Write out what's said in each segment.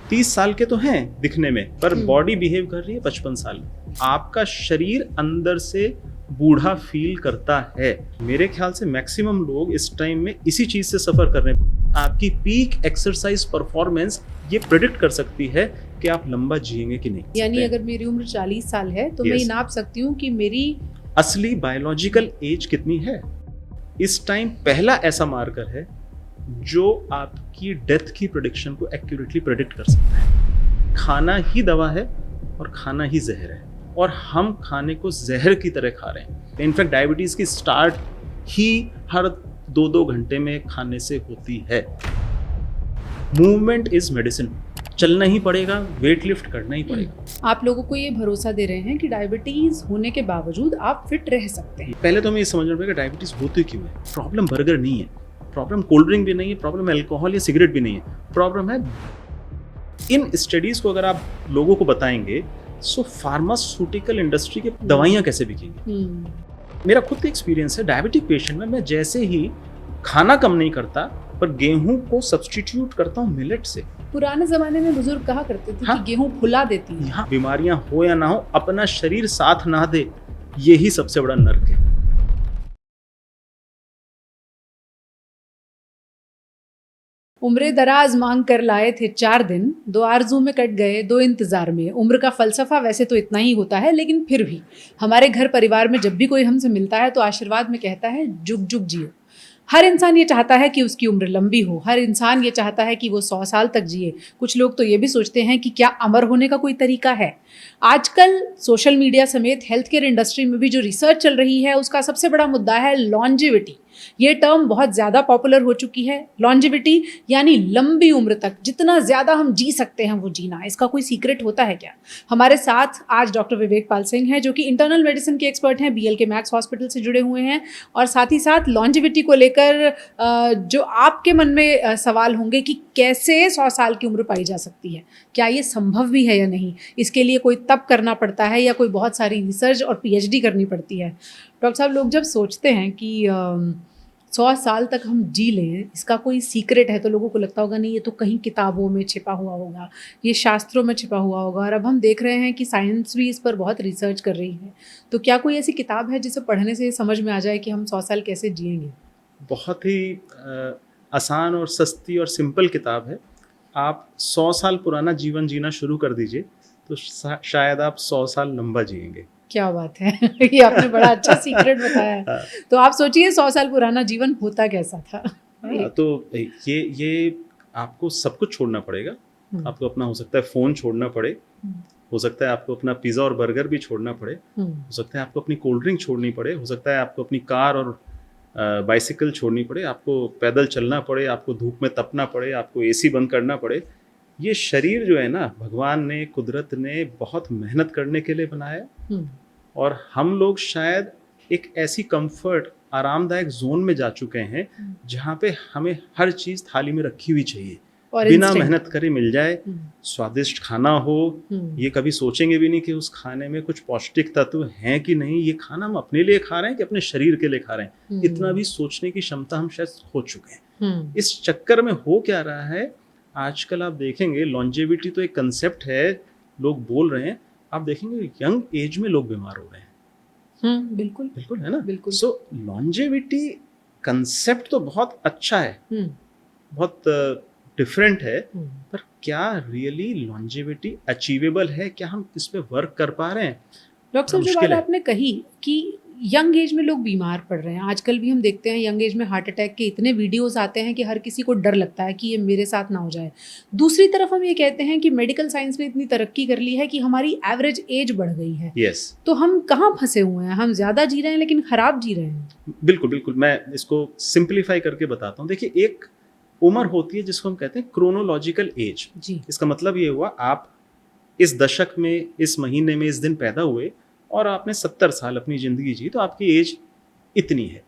30 साल के तो हैं दिखने में, पर बॉडी बिहेव कर रही है 55 साल। आपका शरीर अंदर से बूढ़ा फील करता है। मेरे ख्याल से मैक्सिमम लोग इस टाइम में इसी चीज से सफर कर रहे हैं। आपकी पीक एक्सरसाइज परफॉर्मेंस ये प्रेडिक्ट कर सकती है कि आप लंबा जिएंगे कि नहीं। यानी अगर मेरी उम्र 40 साल है तो मैं ये नाप सकती हूँ कि मेरी असली बायोलॉजिकल एज कितनी है। इस टाइम पहला ऐसा मार्कर है जो आपकी डेथ की प्रेडिक्शन को एक्यूरेटली प्रेडिक्ट कर सकता है। खाना ही दवा है और खाना ही जहर है, और हम खाने को जहर की तरह खा रहे हैं। इनफैक्ट डायबिटीज की स्टार्ट ही हर 2-2 घंटे में खाने से होती है। Movement is medicine. चलना ही पड़ेगा, वेट लिफ्ट करना ही पड़ेगा। आप लोगों को ये भरोसा दे रहे हैं कि डायबिटीज होने के बावजूद आप फिट रह सकते हैं। पहले तो हमें ये समझना पड़ेगा डायबिटीज होती क्यों है। प्रॉब्लम बर्गर नहीं है, प्रॉब्लम कोल्ड ड्रिंक भी नहीं है, प्रॉब्लम अल्कोहल या सिगरेट भी नहीं है, प्रॉब्लम है। इन स्टडीज को अगर आप लोगों को बताएंगे सो फार्मास्यूटिकल इंडस्ट्री की दवाइयां कैसे बिकेंगी। मेरा खुद का एक्सपीरियंस है, डायबिटिक पेशेंट में मैं जैसे ही खाना कम नहीं करता पर गेहूं को सब्स्टिट्यूट करता हूं मिलेट से। पुराने जमाने में बुजुर्ग कहा करते थे कि गेहूं फुला देती है। यहाँ बीमारियां हो या ना हो, अपना शरीर साथ ना दे, यही सबसे बड़ा नर्क है। उम्रे दराज मांग कर लाए थे 4 दिन, 2 आरजू में कट गए 2 इंतजार में। उम्र का फलसफा वैसे तो इतना ही होता है, लेकिन फिर भी हमारे घर परिवार में जब भी कोई हमसे मिलता है तो आशीर्वाद में कहता है जुग जुग जियो। हर इंसान ये चाहता है कि उसकी उम्र लंबी हो, हर इंसान ये चाहता है कि वो 100 साल तक जिए। कुछ लोग तो ये भी सोचते हैं कि क्या अमर होने का कोई तरीका है। आजकल सोशल मीडिया समेत हेल्थ केयर इंडस्ट्री में भी जो रिसर्च चल रही है उसका सबसे बड़ा मुद्दा है लॉन्जेविटी। ये टर्म बहुत ज़्यादा पॉपुलर हो चुकी है। लॉन्जेविटी यानी लंबी उम्र तक जितना ज़्यादा हम जी सकते हैं वो जीना। इसका कोई सीक्रेट होता है क्या? हमारे साथ आज डॉक्टर विवेक पाल सिंह हैं जो कि इंटरनल मेडिसिन के एक्सपर्ट हैं, BLK मैक्स हॉस्पिटल से जुड़े हुए हैं, और साथ ही साथ लॉन्जेविटी को लेकर जो आपके मन में सवाल होंगे कि कैसे 100 साल की उम्र पाई जा सकती है, क्या ये संभव भी है या नहीं, इसके लिए कोई तप करना पड़ता है या कोई बहुत सारी रिसर्च और PhD करनी पड़ती है। डॉक्टर साहब, लोग जब सोचते हैं कि 100 साल तक हम जी लें, इसका कोई सीक्रेट है, तो लोगों को लगता होगा नहीं ये तो कहीं किताबों में छिपा हुआ होगा, ये शास्त्रों में छिपा हुआ होगा। और अब हम देख रहे हैं कि साइंस भी इस पर बहुत रिसर्च कर रही है। तो क्या कोई ऐसी किताब है जिसे पढ़ने से समझ में आ जाए कि हम 100 साल कैसे जिएंगे? बहुत ही आसान और सस्ती और सिंपल किताब है। आप 100 साल पुराना जीवन जीना शुरू कर दीजिए तो शायद आप 100 साल लंबा जिएंगे। क्या बात है ये आपने बड़ा अच्छा सीक्रेट बताया। तो आप सोचिए 100 साल पुराना जीवन होता कैसा था। तो ये आपको सब कुछ छोड़ना पड़ेगा। आपको अपना हो सकता है फ़ोन छोड़ना पड़े, हो सकता है आपको अपना पिज़्ज़ा और बर्गर भी छोड़ना पड़े, हो सकता है आपको अपनी कोल्ड ड्रिंक छोड़नी पड़े, हो सकता है आपको अपनी कार और बाइसिकल छोड़नी पड़े, आपको पैदल चलना पड़े, आपको धूप में तपना पड़े, आपको AC बंद करना पड़े। ये शरीर जो है ना, भगवान ने, कुदरत ने बहुत मेहनत करने के लिए बनाया, और हम लोग शायद एक ऐसी कंफर्ट, आरामदायक जोन में जा चुके हैं जहाँ पे हमें हर चीज़ थाली में रखी हुई चाहिए, बिना मेहनत करे मिल जाए, स्वादिष्ट खाना हो। ये कभी सोचेंगे भी नहीं कि उस खाने में कुछ पौष्टिक तत्व हैं कि नहीं, ये खाना हम अपने लिए खा रहे हैं कि अपने शरीर के लिए खा रहे हैं। इतना भी सोचने की क्षमता हम शायद खो चुके हैं। इस चक्कर में हो क्या रहा है, आजकल आप देखेंगे लॉन्जेविटी तो एक कंसेप्ट है, लोग बोल रहे हैं, आप देखेंगे यंग एज में लोग बीमार हो रहे हैं। बिल्कुल बिल्कुल, है ना। बिल्कुल। सो लॉन्जेविटी कंसेप्ट तो बहुत अच्छा है, बहुत डिफरेंट है, पर क्या रियली लॉन्जेविटी अचीवेबल है? क्या हम इस पे वर्क कर पा रहे हैं? डॉक्टर साहब, जो बात आपने कही कि यंग एज में लोग बीमार पड़ रहे हैं, आजकल भी हम देखते हैं यंग एज में हार्ट अटैक के इतने वीडियोस आते हैं कि हर किसी को डर लगता है कि ये मेरे साथ ना हो जाए। दूसरी तरफ हम ये कहते हैं कि मेडिकल साइंस ने इतनी तरक्की कर ली है कि हमारी एवरेज एज बढ़ गई है। तो हम कहाँ फंसे हुए हैं? हम ज़्यादा जी रहे हैं लेकिन ख़राब जी रहे हैं। बिल्कुल बिल्कुल, मैं इसको सिंप्लीफाई करके बताता हूँ। देखिए, एक उम्र होती है जिसको हम कहते हैं क्रोनोलॉजिकल एज। इसका मतलब ये हुआ, आप इस दशक में, इस महीने में, इस दिन पैदा हुए और आपने 70 साल अपनी ज़िंदगी जी, तो आपकी एज इतनी है।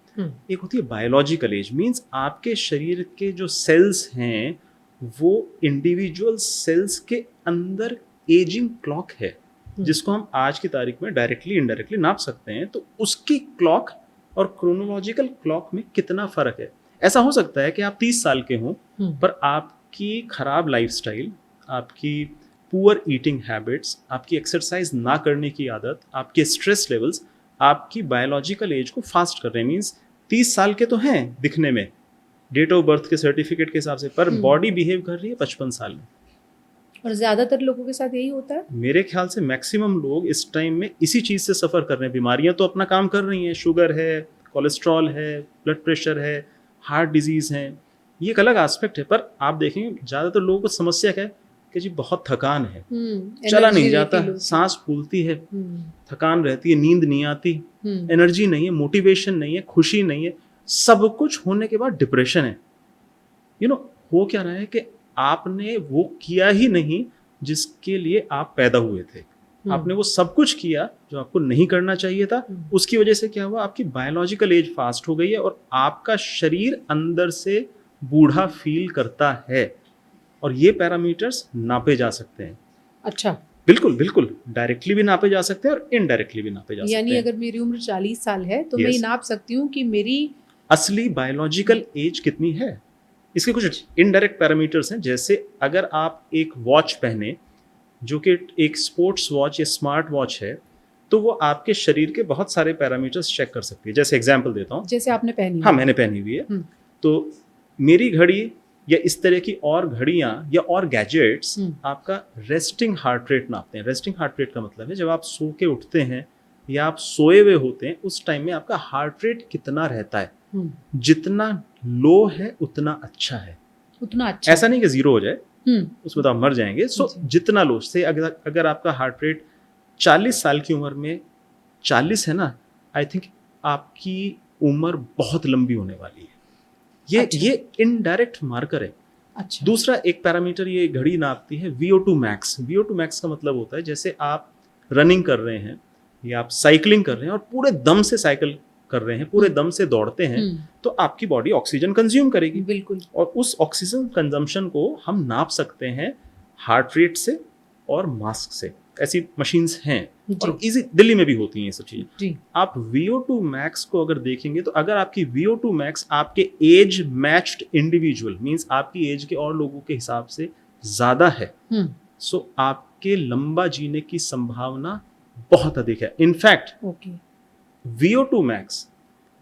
एक होती है बायोलॉजिकल एज, मीन्स आपके शरीर के जो सेल्स हैं वो इंडिविजुअल सेल्स के अंदर एजिंग क्लॉक है, जिसको हम आज की तारीख में डायरेक्टली इनडायरेक्टली नाप सकते हैं। तो उसकी क्लॉक और क्रोनोलॉजिकल क्लॉक में कितना फ़र्क है। ऐसा हो सकता है कि आप 30 साल के हों, पर आपकी खराब लाइफस्टाइल, आपकी पुअर ईटिंग हैबिट्स, आपकी एक्सरसाइज ना करने की आदत, आपके स्ट्रेस लेवल्स आपकी बायोलॉजिकल एज को फास्ट कर रहे हैं। मीन्स 30 साल के तो हैं दिखने में डेट ऑफ बर्थ के सर्टिफिकेट के हिसाब से, पर बॉडी बिहेव कर रही है 55 साल में। और ज्यादातर लोगों के साथ यही होता है। मेरे ख्याल से मैक्सिमम लोग इस टाइम में इसी चीज़ से सफ़र कर रहे हैं। बीमारियां तो अपना काम कर रही हैं, शुगर है, कोलेस्ट्रॉल है, ब्लड प्रेशर है, हार्ट डिजीज़ है, ये एक अलग एस्पेक्ट है। पर आप देखेंगे ज़्यादातर लोगों को समस्या क्या है कि जी बहुत थकान है, चला नहीं जाता, सांस फूलती है, थकान रहती है, नींद नहीं आती, एनर्जी नहीं है, मोटिवेशन नहीं है, खुशी नहीं है, सब कुछ होने के बाद डिप्रेशन है। हो क्या रहा है कि आपने वो किया ही नहीं जिसके लिए आप पैदा हुए थे। आपने वो सब कुछ किया जो आपको नहीं करना चाहिए था। उसकी वजह से क्या हुआ, आपकी बायोलॉजिकल एज फास्ट हो गई है और आपका शरीर अंदर से बूढ़ा फील करता है। और ये पैरामीटर्स नापे जा सकते हैं। अच्छा, बिल्कुल बिल्कुल, डायरेक्टली भी नापे जा सकते हैं और इनडायरेक्टली भी नापे जा सकते हैं। यानी अगर मेरी उम्र 40 साल है तो मैं ये नाप सकती हूँ कि मेरी असली बायोलॉजिकल एज कितनी है। इसके कुछ इनडायरेक्ट पैरामीटर्स हैं, जैसे अगर आप एक वॉच पहने जो कि एक स्पोर्ट्स वॉच या स्मार्ट वॉच है, तो वो आपके शरीर के बहुत सारे पैरामीटर्स चेक कर सकती है। जैसे एग्जांपल देता हूँ, जैसे आपने पहनी, हाँ मैंने पहनी हुई है, तो मेरी घड़ी या इस तरह की और घड़ियाँ या और गैजेट्स आपका रेस्टिंग हार्ट रेट नापते हैं। रेस्टिंग हार्ट रेट का मतलब है जब आप सो के उठते हैं या आप सोए हुए होते हैं उस टाइम में आपका हार्ट रेट कितना रहता है। जितना लो है उतना अच्छा है, उतना अच्छा, ऐसा नहीं कि जीरो हो जाए, उसमें तो आप मर जाएंगे। सो जितना लो से अगर आपका हार्ट रेट 40 साल की उम्र में 40 है ना, आई थिंक आपकी उम्र बहुत लंबी होने वाली है। ये इनडायरेक्ट मार्कर है। अच्छा। दूसरा एक पैरामीटर ये घड़ी नापती है VO2 मैक्स। VO2 मैक्स का मतलब होता है जैसे आप रनिंग कर रहे हैं या आप साइकिलिंग कर रहे हैं और पूरे दम से साइकिल कर रहे हैं, पूरे दम से दौड़ते हैं, तो आपकी बॉडी ऑक्सीजन कंज्यूम करेगी। बिल्कुल। और उस ऑक्सीजन कंजम्पशन को हम नाप सकते हैं हार्ट रेट से और मास्क से। ऐसी मशीन्स हैं और इजी दिल्ली में भी होती हैं ये सब चीजें। आप VO2 मैक्स को अगर देखेंगे तो अगर आपकी VO2 मैक्स आपके एज मैच्ड इंडिविजुअल, मींस आपकी एज के और लोगों के हिसाब से ज्यादा है, सो आपके लंबा जीने की संभावना बहुत अधिक है। इनफैक्ट VO2 मैक्स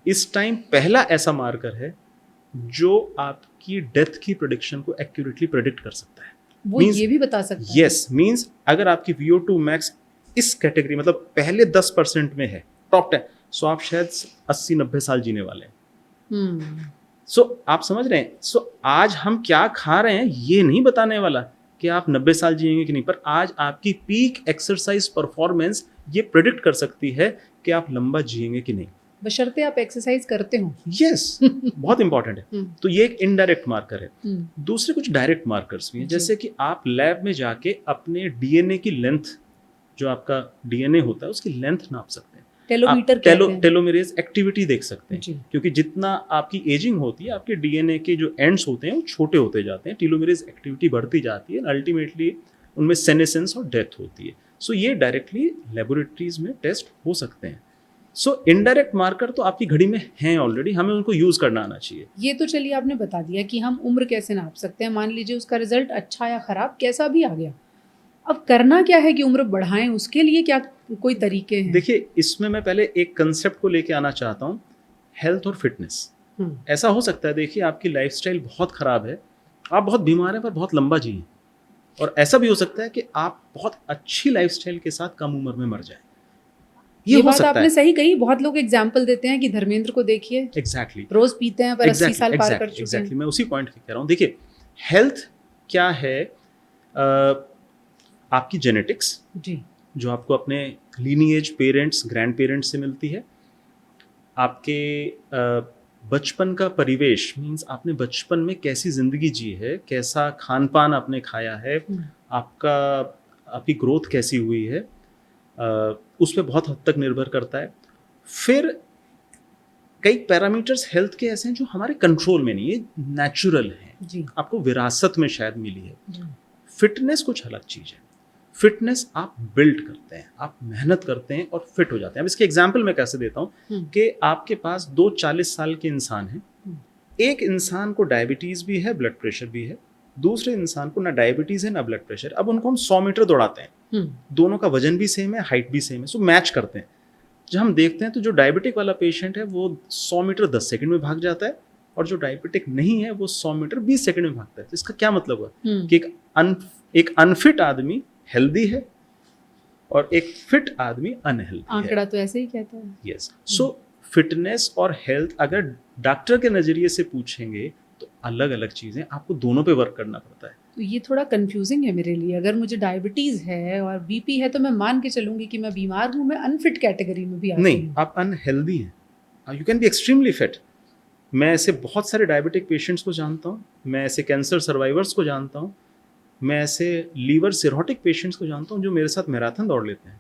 इस टाइम पहला ऐसा मार्कर है जो आपकी डेथ की प्रेडिक्शन को एक्यूरेटली प्रेडिक्ट कर सकता है। वो ये भी बता सकता है। यस, मींस अगर आपकी VO2 मैक्स इस कैटेगरी मतलब पहले 10% में है, टॉप 10, सो आप शायद 80-90 साल जीने वाले हैं। सो आप समझ रहे हैं। सो आज हम क्या खा रहे हैं ये नहीं बताने वाला कि आप 90 साल जिएंगे कि नहीं, पर आज आपकी पीक एक्सरसाइज परफॉर्मेंस ये प्रेडिक्ट कर सकती है कि आप लंबा जिएंगे कि नहीं, बशर्ते आप एक्सरसाइज करते हो। यस, बहुत इंपॉर्टेंट है। तो ये एक इनडायरेक्ट मार्कर है। दूसरे कुछ डायरेक्ट मार्कर्स भी हैं, जैसे कि आप लैब में जाके अपने DNA की लेंथ, जो आपका DNA होता है उसकी लेंथ नाप सकते हैं। टेलोमीटर टेलोमेरेज एक्टिविटी देख सकते हैं, क्योंकि जितना आपकी एजिंग होती है आपके DNA के जो एंड्स होते हैं वो छोटे होते जाते हैं, टेलोमेरेज एक्टिविटी बढ़ती जाती है, अल्टीमेटली उनमें सेनेसेंस और डेथ होती है। सो ये डायरेक्टली लेबोरेटरीज में टेस्ट हो सकते हैं। सो इनडायरेक्ट मार्कर तो आपकी घड़ी में हैं ऑलरेडी, हमें उनको यूज करना आना चाहिए। ये तो चलिए आपने बता दिया कि हम उम्र कैसे नाप सकते हैं। मान लीजिए उसका रिजल्ट अच्छा या खराब कैसा भी आ गया, अब करना क्या है कि उम्र बढ़ाएं, उसके लिए क्या कोई तरीके हैं? देखिए, इसमें मैं पहले एक कंसेप्ट को लेके आना चाहता हूँ, हेल्थ और फिटनेस। ऐसा हो सकता है, देखिए आपकी लाइफस्टाइल बहुत खराब है, आप बहुत बीमार हैं पर बहुत लंबा जिए, और ऐसा भी हो सकता है कि आप बहुत अच्छी लाइफस्टाइल के साथ कम उम्र में मर जाए। ये बात आपने सही कही। बहुत लोग एग्जाम्पल देते हैं कि धर्मेंद्र को देखिए, एग्जैक्टली रोज पीते हैं पर 80 साल पार कर चुके हैं। मैं उसी पॉइंट कह रहा हूँ। देखिए, हेल्थ क्या है, आपकी जेनेटिक्स जी, जो आपको अपने लीनिएज पेरेंट्स, ग्रैंड पेरेंट्स से मिलती है, आपके बचपन का परिवेश, मीन्स आपने बचपन में कैसी जिंदगी जी है, कैसा खान पान आपने खाया है, आपकी ग्रोथ कैसी हुई है, उस पर बहुत हद तक निर्भर करता है। फिर कई पैरामीटर्स हेल्थ के ऐसे हैं जो हमारे कंट्रोल में नहीं है, नेचुरल हैं, आपको विरासत में शायद मिली है। फिटनेस कुछ अलग चीज़ है। फिटनेस आप बिल्ड करते हैं, आप मेहनत करते हैं और फिट हो जाते हैं। अब इसके एग्जाम्पल मैं कैसे देता हूँ कि आपके पास 2 40 साल के इंसान हैं, एक इंसान को डायबिटीज़ भी है, ब्लड प्रेशर भी है, दूसरे इंसान को ना डायबिटीज है ना ब्लड प्रेशर, अब उनको हम 100 मीटर दौड़ाते हैं, दोनों का वजन भी सेम है, हाइट भी सेम है, सो मैच करते हैं। जब हम देखते हैं तो जो डायबिटिक वाला पेशेंट है वो 100 मीटर 10 सेकंड में भाग जाता है, और जो डायबिटिक नहीं है वो 100 मीटर 20 सेकंड में भागता है। तो इसका क्या मतलब हुआ कि एक अनफिट आदमी हेल्दी है और एक फिट आदमी अनहेल्दी है। आंकड़ा तो ऐसे ही कहता है। यस, सो फिटनेस और हेल्थ अगर डॉक्टर के नजरिए से पूछेंगे तो अलग अलग चीजें, आपको दोनों पे वर्क करना पड़ता है। तो ये थोड़ा कंफ्यूजिंग है मेरे लिए। अगर मुझे डायबिटीज है और बीपी है तो मैं मान के चलूंगी कि मैं बीमार हूँ, मैं अनफिट कैटेगरी में भी आती नहीं, हूँ। आप अनहेल्दी हैं, you can be extremely fit. मैं ऐसे बहुत सारे डायबिटिक पेशेंट्स को जानता हूँ, मैं ऐसे कैंसर सर्वाइवर्स को जानता हूँ, मैं ऐसे लीवर सिरोटिक पेशेंट्स को जानता हूँ जो मेरे साथ मैराथन दौड़ लेते हैं।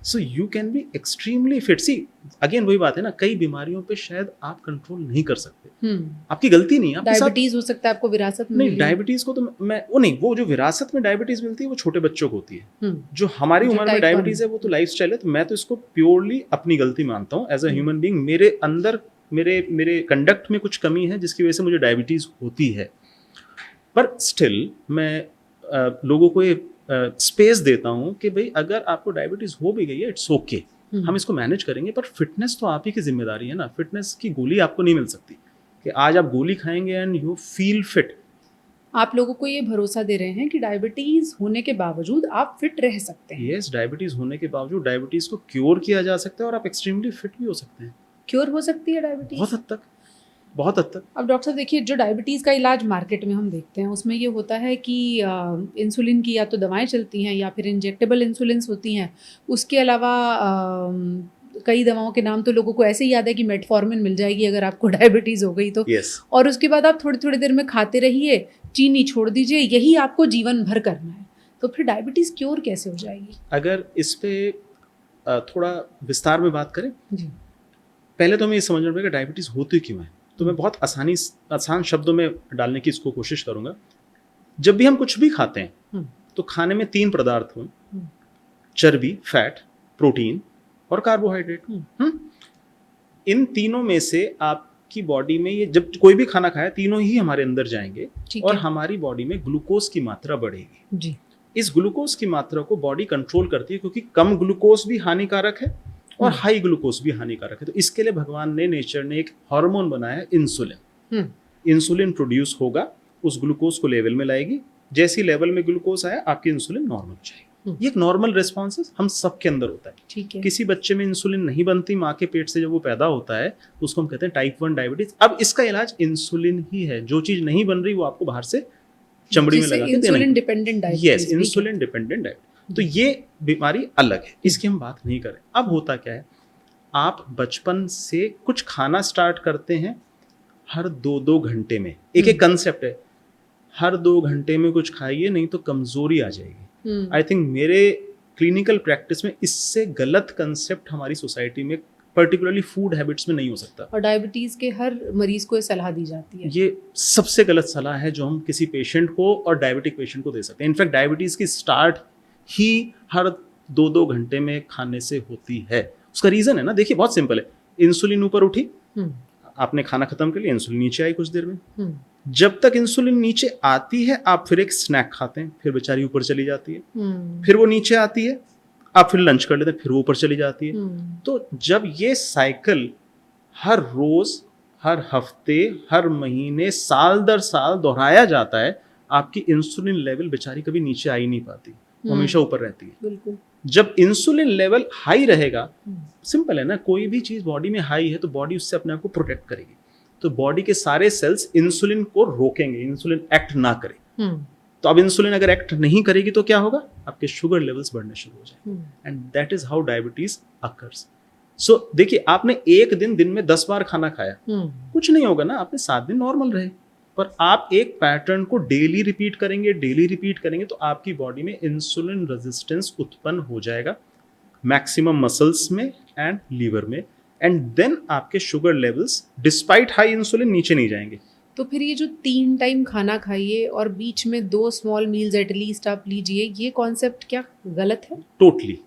So you can be extremely fit. See again वही बात है ना, कई बीमारियों पे शायद आप कंट्रोल नहीं कर सकते, आपकी गलती नहीं है। डायबिटीज हो सकता है आपको विरासत में नहीं, डायबिटीज को तो मैं वो नहीं, वो जो विरासत में डायबिटीज मिलती है वो छोटे बच्चों को होती है। जो हमारी उम्र में डायबिटीज है वो तो लाइफस्टाइल है। तो मैं तो इसको प्योरली अपनी गलती मानता हूँ एज अ ह्यूमन बीइंग। मेरे अंदर मेरे कंडक्ट में कुछ कमी है जिसकी वजह से मुझे डायबिटीज होती है, पर स्टिल मैं लोगों को ये स्पेस देता हूँ कि भाई अगर आपको डायबिटीज हो भी गई है, इट्स ओके, हम इसको मैनेज करेंगे, पर फिटनेस तो आप ही की जिम्मेदारी है ना। फिटनेस की गोली आपको नहीं मिल सकती कि आज आप गोली खाएंगे एंड यू फील फिट। आप लोगों को ये भरोसा दे रहे हैं कि डायबिटीज होने के बावजूद आप फिट रह सकते हैं। यस, डायबिटीज होने के बावजूद डायबिटीज को क्योर किया जा सकता है और आप एक्सट्रीमली फिट भी हो सकते हैं। क्योर हो सकती है डायबिटीज? बहुत हद तक, बहुत हद तक। अब डॉक्टर साहब देखिए, जो डायबिटीज़ का इलाज मार्केट में हम देखते हैं उसमें ये होता है कि इंसुलिन की या तो दवाएं चलती हैं या फिर इंजेक्टेबल इंसुलिन्स होती हैं। उसके अलावा कई दवाओं के नाम तो लोगों को ऐसे ही याद है कि मेटफॉर्मिन मिल जाएगी अगर आपको डायबिटीज़ हो गई तो। yes. और उसके बाद आप थोड़ी थोड़ी देर में खाते रहिए, चीनी छोड़ दीजिए, यही आपको जीवन भर करना है। तो फिर डायबिटीज़ क्योर कैसे हो जाएगी? अगर इस पे थोड़ा विस्तार में बात करें जी, पहले तो हमें ये समझना पड़ेगा डायबिटीज़ होती क्यों है। तो मैं बहुत आसान शब्दों में डालने की इसको कोशिश करूंगा। जब भी हम कुछ भी खाते हैं तो खाने में 3 पदार्थ हों, चर्बी, फैट, प्रोटीन और कार्बोहाइड्रेट। इन तीनों में से आपकी बॉडी में, ये जब कोई भी खाना खाया, तीनों ही हमारे अंदर जाएंगे और हमारी बॉडी में ग्लूकोज की मात्रा बढ़ेगी। जी, इस ग्लूकोज की मात्रा को बॉडी कंट्रोल करती है, क्योंकि कम ग्लूकोज भी हानिकारक है और हाई ग्लूकोज भी हानिकारक है। तो इसके लिए भगवान ने, नेचर ने एक हार्मोन बनाया, इंसुलिन। इंसुलिन प्रोड्यूस होगा, उस ग्लूकोज को लेवल में लाएगी, जैसी लेवल में ग्लूकोज आया आपकी इंसुलिन नॉर्मल हो जाएगी। ये एक नॉर्मल रिस्पॉन्स हम सबके अंदर होता है। ठीक है। किसी बच्चे में इंसुलिन नहीं बनती माँ के पेट से, जब वो पैदा होता है तो उसको हम कहते हैं टाइप 1 डायबिटीज। अब इसका इलाज इंसुलिन ही है। जो चीज नहीं बन रही वो आपको बाहर से चमड़ी में लगा के देना। Insulin dependent diabetes. Yes, insulin dependent diabetes. तो ये बीमारी अलग है, इसकी हम बात नहीं करें। अब होता क्या है, आप बचपन से कुछ खाना स्टार्ट करते हैं, हर 2-2 घंटे में एक कंसेप्ट है, हर 2 घंटे में कुछ खाइए नहीं तो कमजोरी आ जाएगी। आई थिंक मेरे क्लिनिकल प्रैक्टिस में इससे गलत कंसेप्ट हमारी सोसाइटी में, पर्टिकुलरली फूड हैबिट्स में, नहीं हो सकता। और डायबिटीज के हर मरीज को ये सलाह दी जाती है। ये सबसे गलत सलाह है जो हम किसी पेशेंट को और डायबिटिक पेशेंट को दे सकते हैं। इनफैक्ट डायबिटीज की स्टार्ट ही हर 2-2 घंटे में खाने से होती है। उसका रीजन है ना, देखिए बहुत सिंपल है। इंसुलिन ऊपर उठी, आपने खाना खत्म कर लिया, इंसुलिन नीचे आई कुछ देर में। जब तक इंसुलिन नीचे आती है आप फिर एक स्नैक खाते हैं, फिर बेचारी ऊपर चली जाती है, फिर वो नीचे आती है, आप फिर लंच कर लेते हैं, फिर वो ऊपर चली जाती है। तो जब ये साइकिल हर रोज, हर हफ्ते, हर महीने, साल दर साल दोहराया जाता है, आपकी इंसुलिन लेवल बेचारी कभी नीचे आ ही नहीं पाती, हमेशा ऊपर रहती है। बिल्कुल। जब इंसुलिन लेवल हाई रहेगा, सिंपल है ना, कोई भी चीज बॉडी में हाई है तो बॉडी उससे अपने आप को प्रोटेक्ट करेगी। तो बॉडी के सारे सेल्स इंसुलिन को रोकेंगे, इंसुलिन एक्ट ना करे। तो अब इंसुलिन अगर एक्ट नहीं करेगी तो क्या होगा, आपके शुगर लेवल्स बढ़ने शुरू हो जाएंगे। And that is how diabetes occurs. So देखिए, आपने एक दिन में 10 बार खाना खाया, कुछ नहीं होगा ना, आपने 7 दिन नॉर्मल रहे। पर आप एक पैटर्न को डेली रिपीट करेंगे तो आपकी बॉडी में इंसुलिन रेजिस्टेंस उत्पन्न हो जाएगा, मैक्सिमम मसल्स में एंड लीवर में, एंड देन आपके sugar levels despite high insulin नीचे नहीं जाएंगे। तो फिर ये जो 3 टाइम खाना खाइए और बीच में 2 स्मॉल मील्स एटलीस्ट आप लीजिए, ये कॉन्सेप्ट क्या गलत है? Totally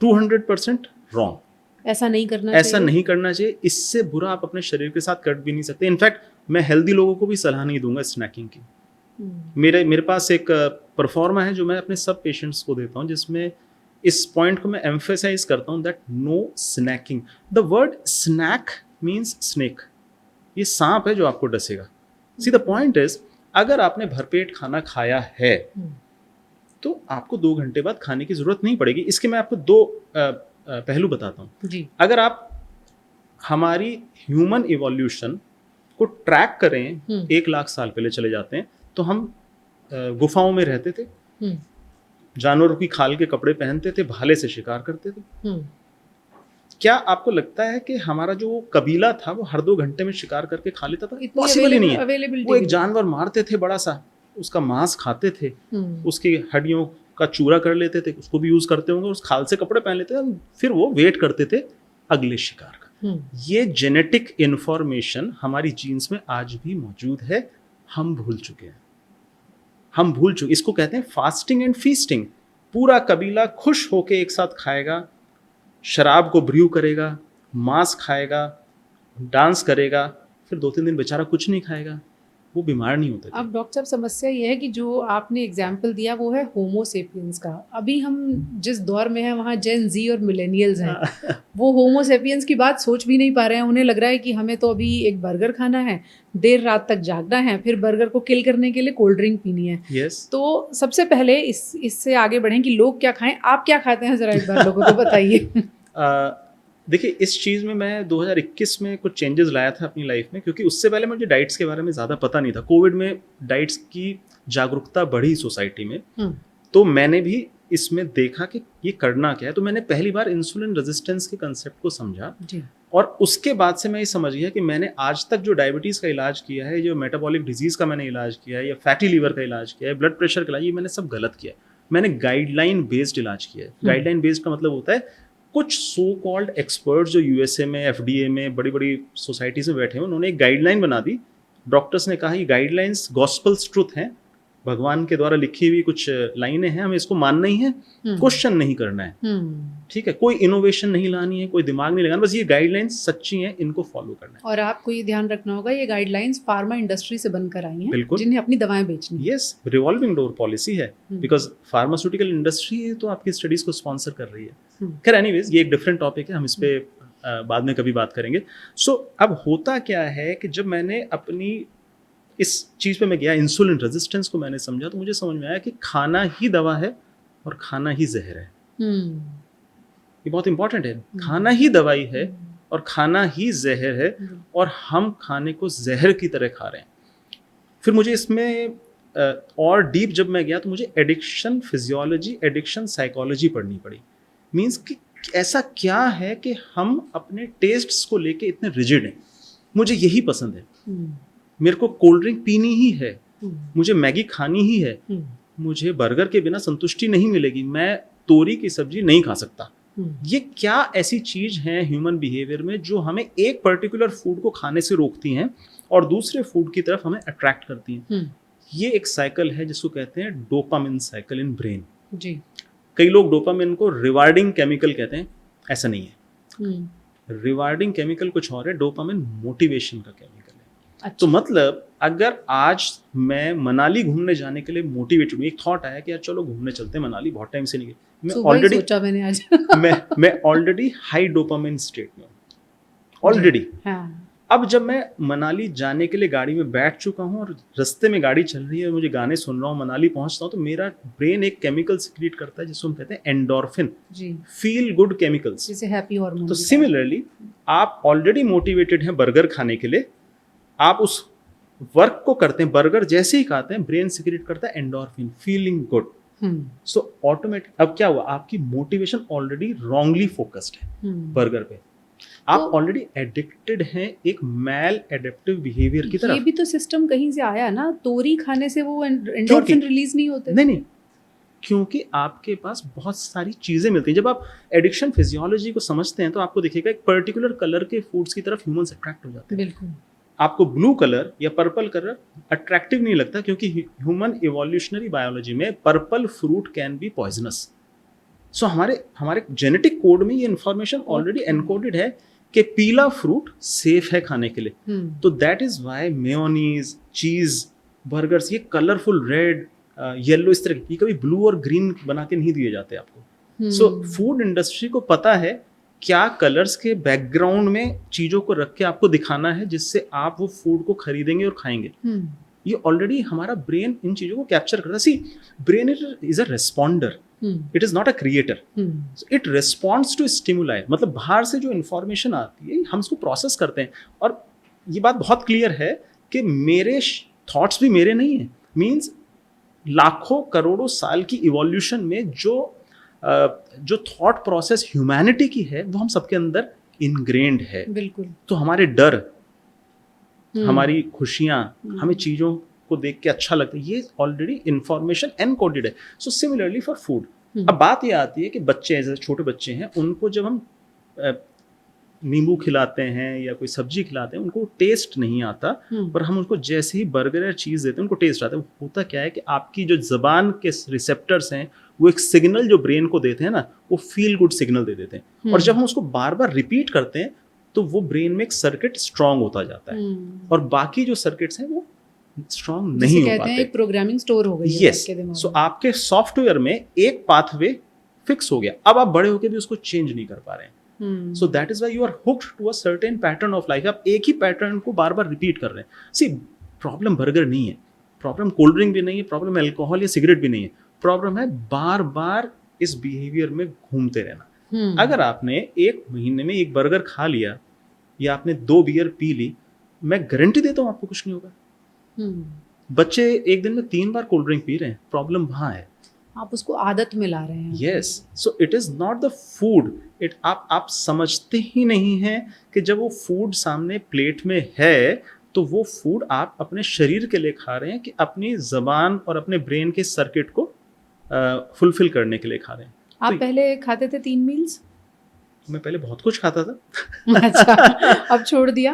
200% wrong. ऐसा नहीं करना ऐसा नहीं करना चाहिए। इससे बुरा आप अपने शरीर के साथ कर भी नहीं सकते। इनफैक्ट मैं हेल्दी लोगों को भी सलाह नहीं दूंगा स्नैकिंग की। मेरे पास एक परफॉर्मा है जो मैं अपने सब पेशेंट्स को देता हूँ, जिसमें इस पॉइंट को मैं एम्फेसाइज करता हूँ that no snacking. The word snack means snake, ये सांप है जो आपको डसेगा। सी द पॉइंट इज, अगर आपने भरपेट खाना खाया है तो आपको 2 घंटे बाद खाने की जरूरत नहीं पड़ेगी। इसके मैं आपको 2 पहलू बताता हूँ जी। अगर आप हमारी ह्यूमन इवोल्यूशन को ट्रैक करें 1 लाख साल पहले चले जाते हैं तो हम गुफाओं में रहते थे, जानवरों की खाल के कपड़े पहनते थे, भाले से शिकार करते थे। क्या आपको लगता है कि हमारा जो कबीला था वो हर 2 घंटे में शिकार करके खा लेता था? पॉसिबल ही नहीं है। वो एक जानवर मारते थे बड़ा सा, उसका मांस खाते थे, उसकी हड्डियों का चूरा कर लेते थे, उसको भी यूज करते होंगे, उस खाल से कपड़े पहन लेते थे, फिर वो वेट करते थे अगले शिकार का। ये जेनेटिक इंफॉर्मेशन हमारी जीन्स में आज भी मौजूद है, हम भूल चुके हैं। इसको कहते हैं फास्टिंग एंड फीस्टिंग। पूरा कबीला खुश होके एक साथ खाएगा, शराब को ब्रू करेगा, मांस खाएगा, डांस करेगा, फिर 2-3 दिन बेचारा कुछ नहीं खाएगा, वो बीमार नहीं होते थे। अब डॉक्टर साहब समस्या ये है कि जो आपने एग्जाम्पल दिया वो है होमो सेपियंस का। अभी हम जिस दौर में हैं वहाँ जेन जी और मिलेनियल्स हैं, वो होमो सेपियंस की बात सोच भी नहीं पा रहे हैं। उन्हें लग रहा है कि हमें तो अभी एक बर्गर खाना है, देर रात तक जागना है, फिर बर्गर को किल करने के लिए कोल्ड ड्रिंक पीनी है। yes. तो सबसे पहले इससे आगे बढ़ें कि लोग क्या खाएं। आप क्या खाते हैं, जरा एक बार लोगों को बताइए। देखिए, इस चीज़ में मैं 2021 में कुछ चेंजेस लाया था अपनी लाइफ में, क्योंकि उससे पहले मुझे डाइट्स के बारे में ज़्यादा पता नहीं था। कोविड में डाइट्स की जागरूकता बढ़ी सोसाइटी में, तो मैंने भी इसमें देखा कि ये करना क्या है। तो मैंने पहली बार इंसुलिन रेजिस्टेंस के कंसेप्ट को समझा जी। और उसके बाद से मैं ये समझ गया कि मैंने आज तक जो डायबिटीज़ का इलाज किया है, जो मेटाबॉलिक डिजीज़ का मैंने इलाज किया है, या फैटी लीवर का इलाज किया है, ब्लड प्रेशर का इलाज, ये मैंने सब गलत किया है। मैंने गाइडलाइन बेस्ड इलाज किया है। गाइडलाइन बेस्ड का मतलब होता है कुछ सो कॉल्ड एक्सपर्ट्स जो यूएसए में, एफडीए में, बड़ी बड़ी सोसाइटीज में बैठे हैं, उन्होंने एक गाइडलाइन बना दी। डॉक्टर्स ने कहा ये गाइडलाइंस गॉस्पल्स ट्रुथ हैं, भगवान के द्वारा लिखी हुई कुछ लाइनें हैं, हमें इसको मानना ही है, क्वेश्चन नहीं करना है, ठीक है, कोई इनोवेशन नहीं लानी है, कोई दिमाग नहीं लगाना, बस ये गाइडलाइंस सच्ची हैं, इनको फॉलो करना है। और आपको ये ध्यान रखना होगा, ये गाइडलाइंस फार्मा इंडस्ट्री से बनकर आई हैं, जिन्हें अपनी दवाएं बेचनी है। यस, रिवॉल्विंग डोर पॉलिसी है, बिकॉज फार्मास्यूटिकल इंडस्ट्री तो आपकी स्टडीज को स्पॉन्सर कर रही है। खैर एनीवेज, ये एक डिफरेंट टॉपिक है, हम इस पे बाद में कभी बात करेंगे। सो अब होता क्या है कि जब मैंने अपनी इस चीज़ पे मैं गया, इंसुलिन रेजिस्टेंस को मैंने समझा, तो मुझे समझ में आया कि खाना ही दवा है और खाना ही जहर है। ये बहुत इंपॉर्टेंट है। खाना ही दवाई है और खाना ही जहर है, और हम खाने को जहर की तरह खा रहे हैं। फिर मुझे इसमें और डीप जब मैं गया तो मुझे एडिक्शन फिजियोलॉजी, एडिक्शन साइकोलॉजी पढ़नी पड़ी। मीन्स कि ऐसा क्या है कि हम अपने टेस्ट्स को लेके इतने रिजिड हैं। मुझे यही पसंद है, मेरे को कोल्ड ड्रिंक पीनी ही है, मुझे मैगी खानी ही है, मुझे बर्गर के बिना संतुष्टि नहीं मिलेगी, मैं तोरी की सब्जी नहीं खा सकता। ये क्या ऐसी चीज है ह्यूमन बिहेवियर में जो हमें एक पर्टिकुलर फूड को खाने से रोकती हैं और दूसरे फूड की तरफ हमें अट्रैक्ट करती हैं? ये एक साइकिल है जिसको कहते हैं डोपामिन साइकिल इन ब्रेन जी। कई लोग डोपामिन को रिवार्डिंग केमिकल कहते हैं, ऐसा नहीं है। रिवार्डिंग केमिकल कुछ और है, डोपामिन मोटिवेशन का केमिकल है। अच्छा। तो मतलब अगर आज मैं मनाली घूमने जाने के लिए मोटिवेटेड हूँ, एक थॉट आया कि यार चलो घूमने चलते हैं मनाली, बहुत टाइम से नहीं गए, मैं ऑलरेडी सोचा मैंने आज मैं ऑलरेडी हाई डोपामिन स्टेट में हूँ ऑलरेडी। हाँ। अब जब मैं मनाली जाने के लिए गाड़ी में बैठ चुका हूँ और रास्ते में गाड़ी चल रही है, मुझे गाने सुन रहा हूँ, मनाली पहुंचता हूँ, तो मेरा ब्रेन एक केमिकल सिक्रीट करता है जिसको हम कहते हैं एंडोर्फिन, फील गुड केमिकल्स, जैसे हैप्पी हार्मोन। तो सिमिलरली आप ऑलरेडी मोटिवेटेड हैं बर्गर खाने के लिए, आप उस वर्क को करते हैं, बर्गर जैसे ही खाते हैं ब्रेन सिक्रीट करता है एंडोर्फिन, फीलिंग गुड। सो ऑटोमेटिक अब क्या हुआ, आपकी मोटिवेशन ऑलरेडी रॉन्गली फोकस्ड है बर्गर पे, आप ऑलरेडी एडिक्टेड हैं एक मैल एडेप्टिव बिहेवियर की तरफ। ये भी तो सिस्टम कहीं से आया ना, तोरी खाने से वो एंडोर्फिन रिलीज नहीं होते। नहीं, क्योंकि आपके पास बहुत सारी चीजें मिलती हैं। जब आप एडिक्शन फिजियोलॉजी को समझते हैं तो आपको दिखेगा एक पर्टिकुलर कलर के फूड्स की तरफ ह्यूमंस अट्रैक्ट हो जाते हैं। बिल्कुल। आपको ब्लू कलर या पर्पल कलर अट्रैक्टिव नहीं लगता, क्योंकि ह्यूमन इवोल्यूशनरी बायोलॉजी में purple fruit can be poisonous. So हमारे जेनेटिक कोड में ये इन्फॉर्मेशन ऑलरेडी एनकोडेड है कि पीला फ्रूट सेफ है खाने के लिए। तो दैट इज व्हाई मेयोनीज, चीज, बर्गर्स, ये कलरफुल रेड, येलो, इस तरह ये कभी ब्लू और ग्रीन बना के नहीं दिए जाते आपको। सो फूड इंडस्ट्री को पता है क्या कलर्स के बैकग्राउंड में चीज़ों को रख के आपको दिखाना है जिससे आप वो फूड को खरीदेंगे और खाएंगे। ये ऑलरेडी हमारा ब्रेन इन चीज़ों को कैप्चर करता है। See, brain is a responder, it is not a creator. It responds to stimuli, मतलब बाहर से जो इन्फॉर्मेशन आती है हम उसको प्रोसेस करते हैं। और ये बात बहुत क्लियर है कि मेरे थॉट्स भी मेरे नहीं है, मीन्स लाखों करोड़ों साल की इवोल्यूशन में जो थॉट प्रोसेस ह्यूमैनिटी की है वो हम सबके अंदर इनग्रेन्ड है। बिल्कुल। तो हमारे डर, हमारी खुशियाँ, हमें चीज़ों को देख के अच्छा लगता है, ये ऑलरेडी इंफॉर्मेशन एनकोडेड है। So similarly for food. अब बात ये आती है कि बच्चे, जैसे छोटे बच्चे हैं, उनको जब हम नींबू खिलाते हैं या कोई सब्जी खिलाते हैं, उनको टेस्ट नहीं आता, पर हम उनको जैसे ही बर्गर या चीज़ देते हैं उनको टेस्ट आता है। होता क्या है कि आपकी जो ज़बान के रिसेप्टर्स हैं वो एक सिग्नल जो ब्रेन को देते हैं ना, वो फील गुड सिग्नल दे देते हैं। और जब हम उसको बार बार रिपीट करते हैं तो वो ब्रेन में एक सर्किट स्ट्रांग होता जाता है और बाकी जो सर्किट्स हैं वो स्ट्रांग नहीं हो पाते। एक प्रोग्रामिंग स्टोर हो गई है यस, सो आपके सॉफ्टवेयर में एक पाथवे फिक्स हो गया, अब आप बड़े होकर भी उसको चेंज नहीं कर पा रहे हैं। So that is why you are hooked to a certain pattern of life. आप एक ही पैटर्न को बार बार रिपीट कर रहे हैं। सी, प्रॉब्लम बर्गर नहीं है, प्रॉब्लम कोल्ड ड्रिंक भी नहीं है, प्रॉब्लम अल्कोहल या सिगरेट भी नहीं है, प्रॉब्लम है बार बार इस बिहेवियर में घूमते रहना। अगर आपने एक महीने में एक बर्गर खा लिया या आपने 2 बियर पी ली, मैं गारंटी देता हूँ आपको कुछ नहीं होगा। बच्चे एक दिन में 3 बार कोल्ड ड्रिंक पी रहे हैं, प्रॉब्लम वहाँ है, आप उसको आदत में ला रहे हैं। Yes, so it is not the food, it आप समझते ही नहीं हैं कि जब वो फूड सामने प्लेट में है तो वो फूड आप अपने शरीर के लिए खा रहे हैं कि अपनी जबान और अपने ब्रेन के सर्किट को फुलफिल करने के लिए खा रहे हैं। आप पहले खाते थे 3 मील्स? मैं पहले बहुत कुछ खाता था। अच्छा, अब छोड़ दिया?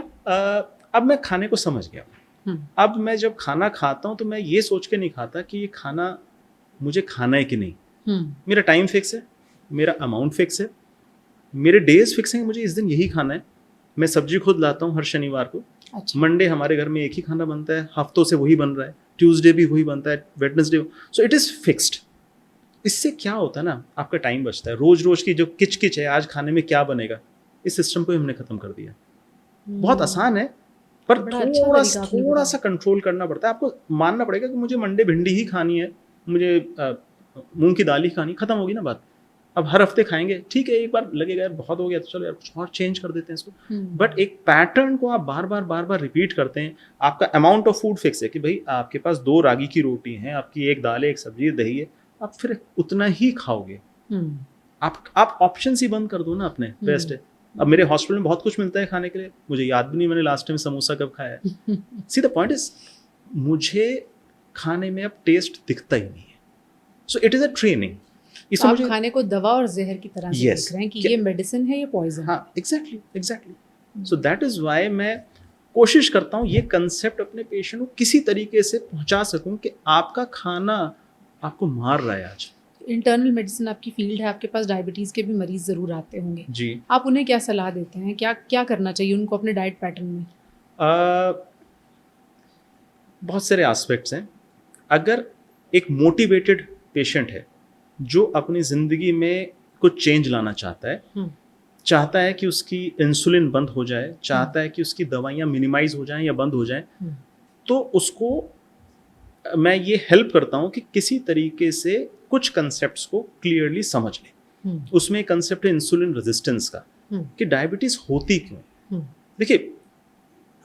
अब मैं खाने को समझ गया। अब मैं जब खाना खाता हूँ तो मैं ये सोच के नहीं खाता कि ये खाना मुझे खाना है कि नहीं। मेरा टाइम फिक्स है, मेरा अमाउंट फिक्स है, मेरे डेज फिक्स हैं, मुझे इस दिन यही खाना है। मैं सब्जी खुद लाता हूँ हर शनिवार को। अच्छा। मंडे हमारे घर में एक ही खाना बनता है, हफ्तों से वही बन रहा है, ट्यूसडे भी वही बनता है, Wednesday, so it is fixed. इससे क्या होता है ना, आपका टाइम बचता है। रोज रोज की जो किचकिच है आज खाने में क्या बनेगा, इस सिस्टम को हमने खत्म कर दिया। बहुत आसान है, पर थोड़ा सा कंट्रोल करना पड़ता है। आपको मानना पड़ेगा कि मुझे मंडे भिंडी ही खानी है, मुझे मूंग की दाल ही खानी, खत्म होगी ना बात। अब हर हफ्ते खाएंगे, ठीक है, एक बार लगेगा यार बहुत हो गया तो चलो यार कुछ और चेंज कर देते हैं इसको। बट एक पैटर्न को आप बार बार रिपीट करते हैं। आपका अमाउंट ऑफ फूड फिक्स है कि भाई आपके पास 2 रागी की रोटी हैं, आपकी 1 दाल है, 1 सब्जी है, दही है, आप फिर उतना ही खाओगे। आप ऑप्शन ही बंद कर दो ना अपने, बेस्ट है। अब मेरे हॉस्पिटल में बहुत कुछ मिलता है खाने के लिए, मुझे याद भी नहीं मैंने लास्ट टाइम समोसा कब खाया है। सी द पॉइंट इज, मुझे खाने में अब टेस्ट दिखता ही नहीं है। So it is a training. तो आप खाने को दवा और जहर की तरह से देख रहे हैं कि ये मेडिसिन है, ये पॉइजन। हाँ, exactly. So that is why मैं कोशिश करता हूँ ये कंसेप्ट अपने पेशेंट को किसी तरीके से पहुंचा सकूं कि आपका खाना आपको मार रहा है आज। इंटरनल मेडिसिन आपकी फील्ड है, आपके पास डायबिटीज़ के भी मरीज ज़रूर आते होंगे जी। आप उन्हें क्या सलाह देते हैं, क्या करना चाहिए उनको अपने डाइट पैटर्न में? बहुत सारे एस्पेक्ट्स हैं। अगर एक मोटिवेटेड पेशेंट है जो अपनी ज़िंदगी में कुछ चेंज लाना चाहता है, चाहता है कि उसकी इंसुलिन बंद हो जाए, चाहता है कि उसकी दवाइयाँ मिनिमाइज हो जाएं या बंद हो जाएं, तो उसको मैं ये हेल्प करता हूँ कि किसी तरीके से कुछ कंसेप्ट्स को क्लियरली समझ ले। उसमें कंसेप्ट है इंसुलिन रेजिस्टेंस का, कि डायबिटीज़ होती क्यों है। देखिए,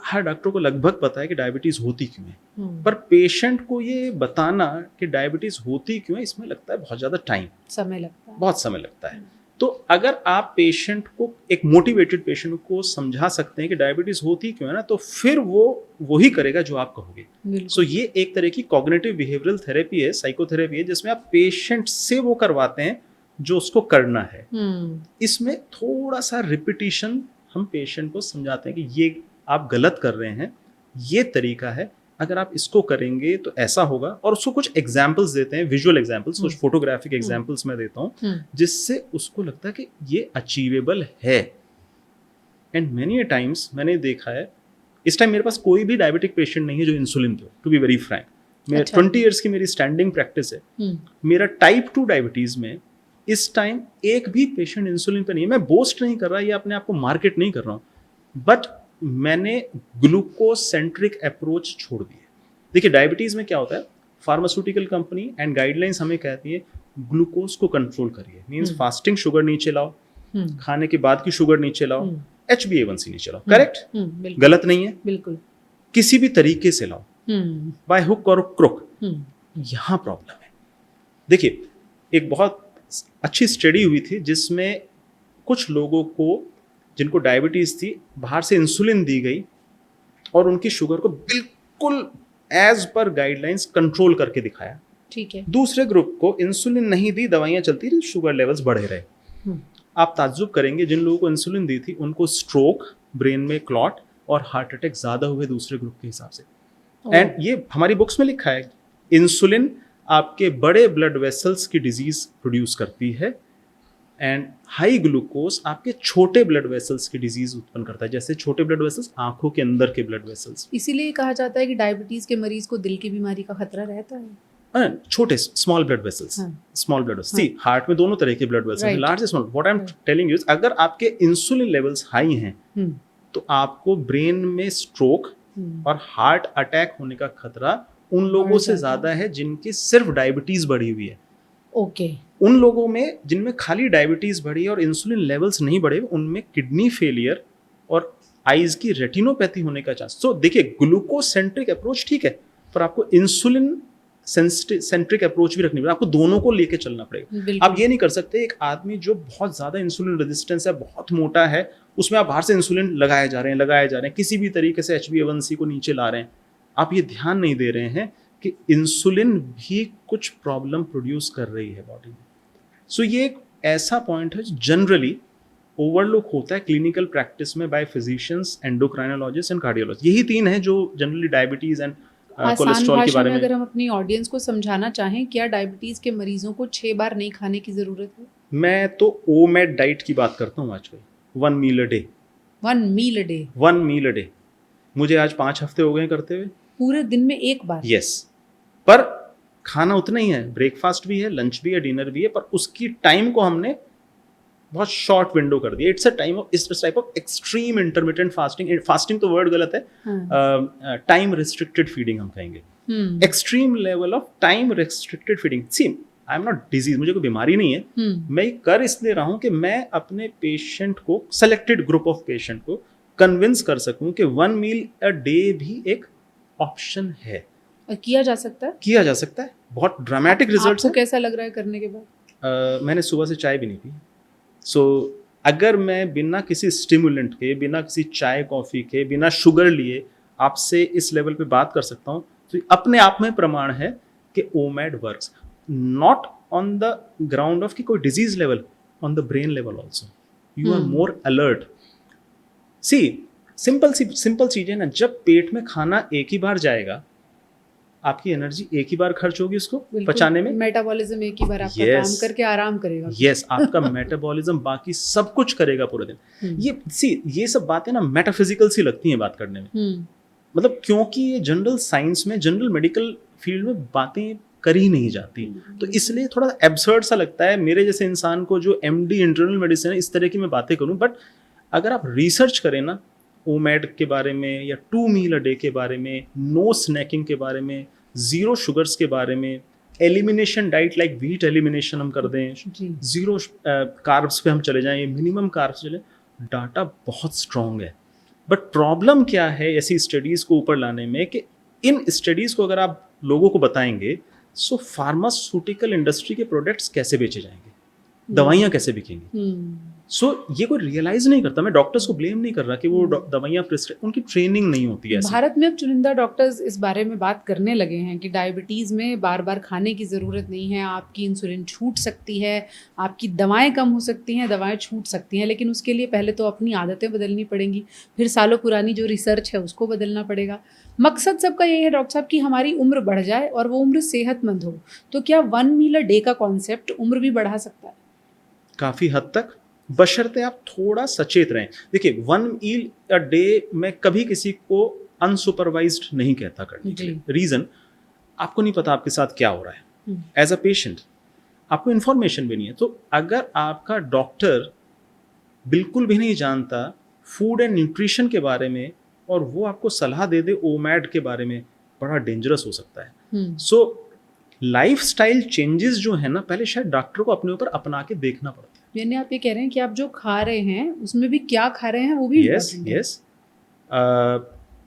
हर डॉक्टर को लगभग पता है कि डायबिटीज़ होती क्यों है, पर पेशेंट को ये बताना कि डायबिटीज़ होती क्यों है, इसमें लगता है बहुत ज़्यादा टाइम, समय लगता है, बहुत समय लगता है। तो अगर आप पेशेंट को, एक मोटिवेटेड पेशेंट को समझा सकते हैं कि डायबिटीज़ होती क्यों है ना, तो फिर वो वही करेगा जो आप कहोगे। सो ये एक तरह की कॉग्निटिव बिहेवियरल थेरेपी है, साइकोथेरेपी है, जिसमें आप पेशेंट से वो करवाते हैं जो उसको करना है। इसमें थोड़ा सा रिपीटिशन हम पेशेंट को समझाते हैं कि ये आप गलत कर रहे हैं, ये तरीका है, अगर आप इसको करेंगे तो ऐसा होगा, और उसको कुछ एग्जाम्पल्स देते हैं, विजुअल एग्जाम्पल्स, कुछ फोटोग्राफिक एग्जाम्पल्स मैं देता हूँ, जिससे उसको लगता है कि ये अचीवेबल है। एंड मेनी टाइम्स मैंने देखा है, इस टाइम मेरे पास कोई भी डायबिटिक पेशेंट नहीं है जो इंसुलिन पे, टू बी वेरी फ्रैंक। मैं अच्छा। 20 ईयर्स की मेरी स्टैंडिंग प्रैक्टिस है। मेरा टाइप 2 डायबिटीज में इस टाइम एक भी पेशेंट इंसुलिन पे नहीं है। मैं बोस्ट नहीं कर रहा या अपने आप को मार्केट नहीं कर रहा हूँ, बट मैंने ग्लूकोज सेंट्रिक अप्रोच छोड़ दी है। देखिए डायबिटीज में क्या होता है, फार्मास्यूटिकल कंपनी एंड गाइडलाइंस हमें कहती है ग्लूकोज को कंट्रोल करिए, मींस फास्टिंग शुगर नीचे लाओ, खाने के बाद की शुगर नीचे लाओ, HbA1c नीचे लाओ, करेक्ट, गलत नहीं है, बिल्कुल, किसी भी तरीके से लाओ, बाय हुक और क्रुक। यहां प्रॉब्लम है। देखिए एक बहुत अच्छी स्टडी हुई थी जिसमें कुछ लोगों को जिनको डायबिटीज थी बाहर से इंसुलिन दी गई और उनकी शुगर को बिल्कुल एज पर गाइडलाइंस कंट्रोल करके दिखाया। ठीक है। दूसरे ग्रुप को इंसुलिन नहीं दी, दवाइयां चलती रही, शुगर लेवल्स बढ़े रहे। आप ताज्जुब करेंगे जिन लोगों को इंसुलिन दी थी उनको स्ट्रोक, ब्रेन में क्लॉट और हार्ट अटैक ज्यादा हुए दूसरे ग्रुप के हिसाब से। एंड ये हमारी बुक्स में लिखा है, इंसुलिन आपके बड़े ब्लड वेसल्स की डिजीज प्रोड्यूस करती है एंड हाई ग्लूकोज आपके छोटे ब्लड वेसल्स की डिजीज उत्पन्न करता है, जैसे छोटे ब्लड वेसल्स आंखों के अंदर के ब्लड वेसल्स। इसीलिए कहा जाता है कि डायबिटीज के मरीज को दिल की बीमारी का खतरा रहता है। छोटे small blood vessels, small blood vessels, सी हार्ट में दोनों तरह के blood vessels, large small. What I am telling you is अगर आपके इंसुलिन लेवल्स हाई हैं तो आपको ब्रेन में स्ट्रोक और हार्ट अटैक होने का खतरा उन लोगों से ज्यादा है जिनकी सिर्फ डायबिटीज बढ़ी हुई है। ओके। उन लोगों में जिनमें खाली डायबिटीज बढ़ी है और इंसुलिन लेवल्स नहीं बढ़े, उनमें किडनी फेलियर और आईज की रेटिनोपैथी होने का चांस। सो देखिए ग्लूकोज सेंट्रिक अप्रोच ठीक है, पर आपको इंसुलिन सेंट्रिक अप्रोच भी रखनी पड़ेगी, आपको दोनों को लेके चलना पड़ेगा। आप ये नहीं कर सकते एक आदमी जो बहुत ज्यादा इंसुलिन रेजिस्टेंस है, बहुत मोटा है, उसमें आप बाहर से इंसुलिन लगाए जा रहे हैं, किसी भी तरीके से HbA1c को नीचे ला रहे हैं। आप ये ध्यान नहीं दे रहे हैं कि इंसुलिन भी कुछ प्रॉब्लम प्रोड्यूस कर रही है बॉडी में। सो ये एक ऐसा पॉइंट है जो जनरली ओवरलुक होता है क्लिनिकल प्रैक्टिस में by physicians, endocrinologist and cardiologist. यही तीन है जो जनरली डायबिटीज एंड कोलेस्ट्रॉल के बारे में। अगर हम अपनी ऑडियंस को समझाना चाहें, क्या डायबिटीज के मरीजों को 6 बार नहीं खाने की जरूरत है? मैं तो ओमेड डाइट की बात करता हूँ आजकल, 1 meal a day. 1 meal a day? 1 meal a day. मुझे आज 5 हफ्ते हो गए करते हुए। पूरे दिन में एक बार? यस, पर खाना उतना ही है, ब्रेकफास्ट भी है, लंच भी है, डिनर भी है, पर उसकी टाइम को हमने बहुत शॉर्ट विंडो कर दिया। It's a type of extreme intermittent fasting. Fasting तो वर्ड गलत है, टाइम रिस्ट्रिक्टेड फीडिंग हम कहेंगे। Extreme level of time restricted feeding. See I am not disease, मुझे कोई बीमारी नहीं है, मैं कर इसलिए रहा हूं कि मैं अपने पेशेंट को, सेलेक्टेड ग्रुप ऑफ पेशेंट को कन्विंस कर सकूं कि 1 मील अ डे भी एक ऑप्शन है। किया जा सकता है? किया जा सकता है, बहुत ड्रामेटिक रिजल्ट्स हैं। आपको कैसा लग रहा है करने के बाद? मैंने सुबह से चाय भी नहीं पी। सो अगर मैं बिना किसी स्टिमुलेंट के, बिना किसी चाय कॉफ़ी के, बिना शुगर लिए आपसे इस लेवल पे बात कर सकता हूँ तो अपने आप में प्रमाण है कि OMAD works, not on the ground of कि कोई disease level, on the brain level also you are more alert. सी सिंपल चीज है ना, जब पेट में खाना एक ही बार जाएगा आपकी एनर्जी एक ही बार खर्च होगी उसको पचाने में, मेटाबॉलिज्म एक ही बार आपका काम करके आराम करेगा। यस, आपका मेटाबॉलिज्म बाकी सब कुछ करेगा पूरे दिन। ये सब बातें ना मेटाफिजिकल सी लगती हैं बात करने में, मतलब क्योंकि ये जनरल साइंस में, जनरल मेडिकल फील्ड में बातें करी नहीं जाती, तो इसलिए थोड़ा एब्सर्ड सा लगता है मेरे जैसे इंसान को जो MD इंटरनल मेडिसिन है इस तरह की मैं बातें करूं। बट अगर आप रिसर्च करें ना ओमेड के बारे में या 2 मील अ डे के बारे में, नो स्नैकिंग के बारे में, 0 शुगर्स के बारे में, elimination diet like wheat elimination हम कर दें, 0 कार्ब्स पे हम चले जाएं, मिनिमम कार्ब्स चले, डाटा बहुत स्ट्रॉन्ग है। बट प्रॉब्लम क्या है ऐसी स्टडीज़ को ऊपर लाने में कि इन स्टडीज़ को अगर आप लोगों को बताएंगे सो फार्मास्यूटिकल इंडस्ट्री के प्रोडक्ट्स कैसे बेचे जाएंगे, दवाइयाँ कैसे बिकेंगी। सो ये कोई रियलाइज नहीं करता। मैं डॉक्टर्स को ब्लेम नहीं कर रहा कि वो दवाइयाँ प्रिस्क्राइब, उनकी ट्रेनिंग नहीं होती है। भारत में अब चुनिंदा डॉक्टर्स इस बारे में बात करने लगे हैं कि डायबिटीज़ में बार बार खाने की ज़रूरत नहीं है, आपकी इंसुलिन छूट सकती है, आपकी दवाएं कम हो सकती हैं, दवाएं छूट सकती हैं, लेकिन उसके लिए पहले तो अपनी आदतें बदलनी पड़ेंगी, फिर सालों पुरानी जो रिसर्च है उसको बदलना पड़ेगा। मकसद सबका यही है डॉक्टर साहब कि हमारी उम्र बढ़ जाए और वो उम्र सेहतमंद हो। तो क्या 1 मील अ डे का कॉन्सेप्ट उम्र भी बढ़ा सकता है? काफ़ी हद तक, बशर्ते आप थोड़ा सचेत रहें। देखिए 1 मील अ डे में कभी किसी को अनसुपरवाइज्ड नहीं कहता करने के लिए। रीजन, आपको नहीं पता आपके साथ क्या हो रहा है एज अ पेशेंट, आपको इन्फॉर्मेशन भी नहीं है। तो अगर आपका डॉक्टर बिल्कुल भी नहीं जानता फूड एंड न्यूट्रिशन के बारे में और वो आपको सलाह दे दे ओमैड के बारे में, बड़ा डेंजरस हो सकता है। सो लाइफस्टाइल चेंजेस जो है ना, पहले शायद डॉक्टर को अपने ऊपर अपना के देखना पड़ता है। यानी आप ये कह रहे हैं कि आप जो खा रहे हैं उसमें भी क्या खा रहे हैं वो भी important है। यस,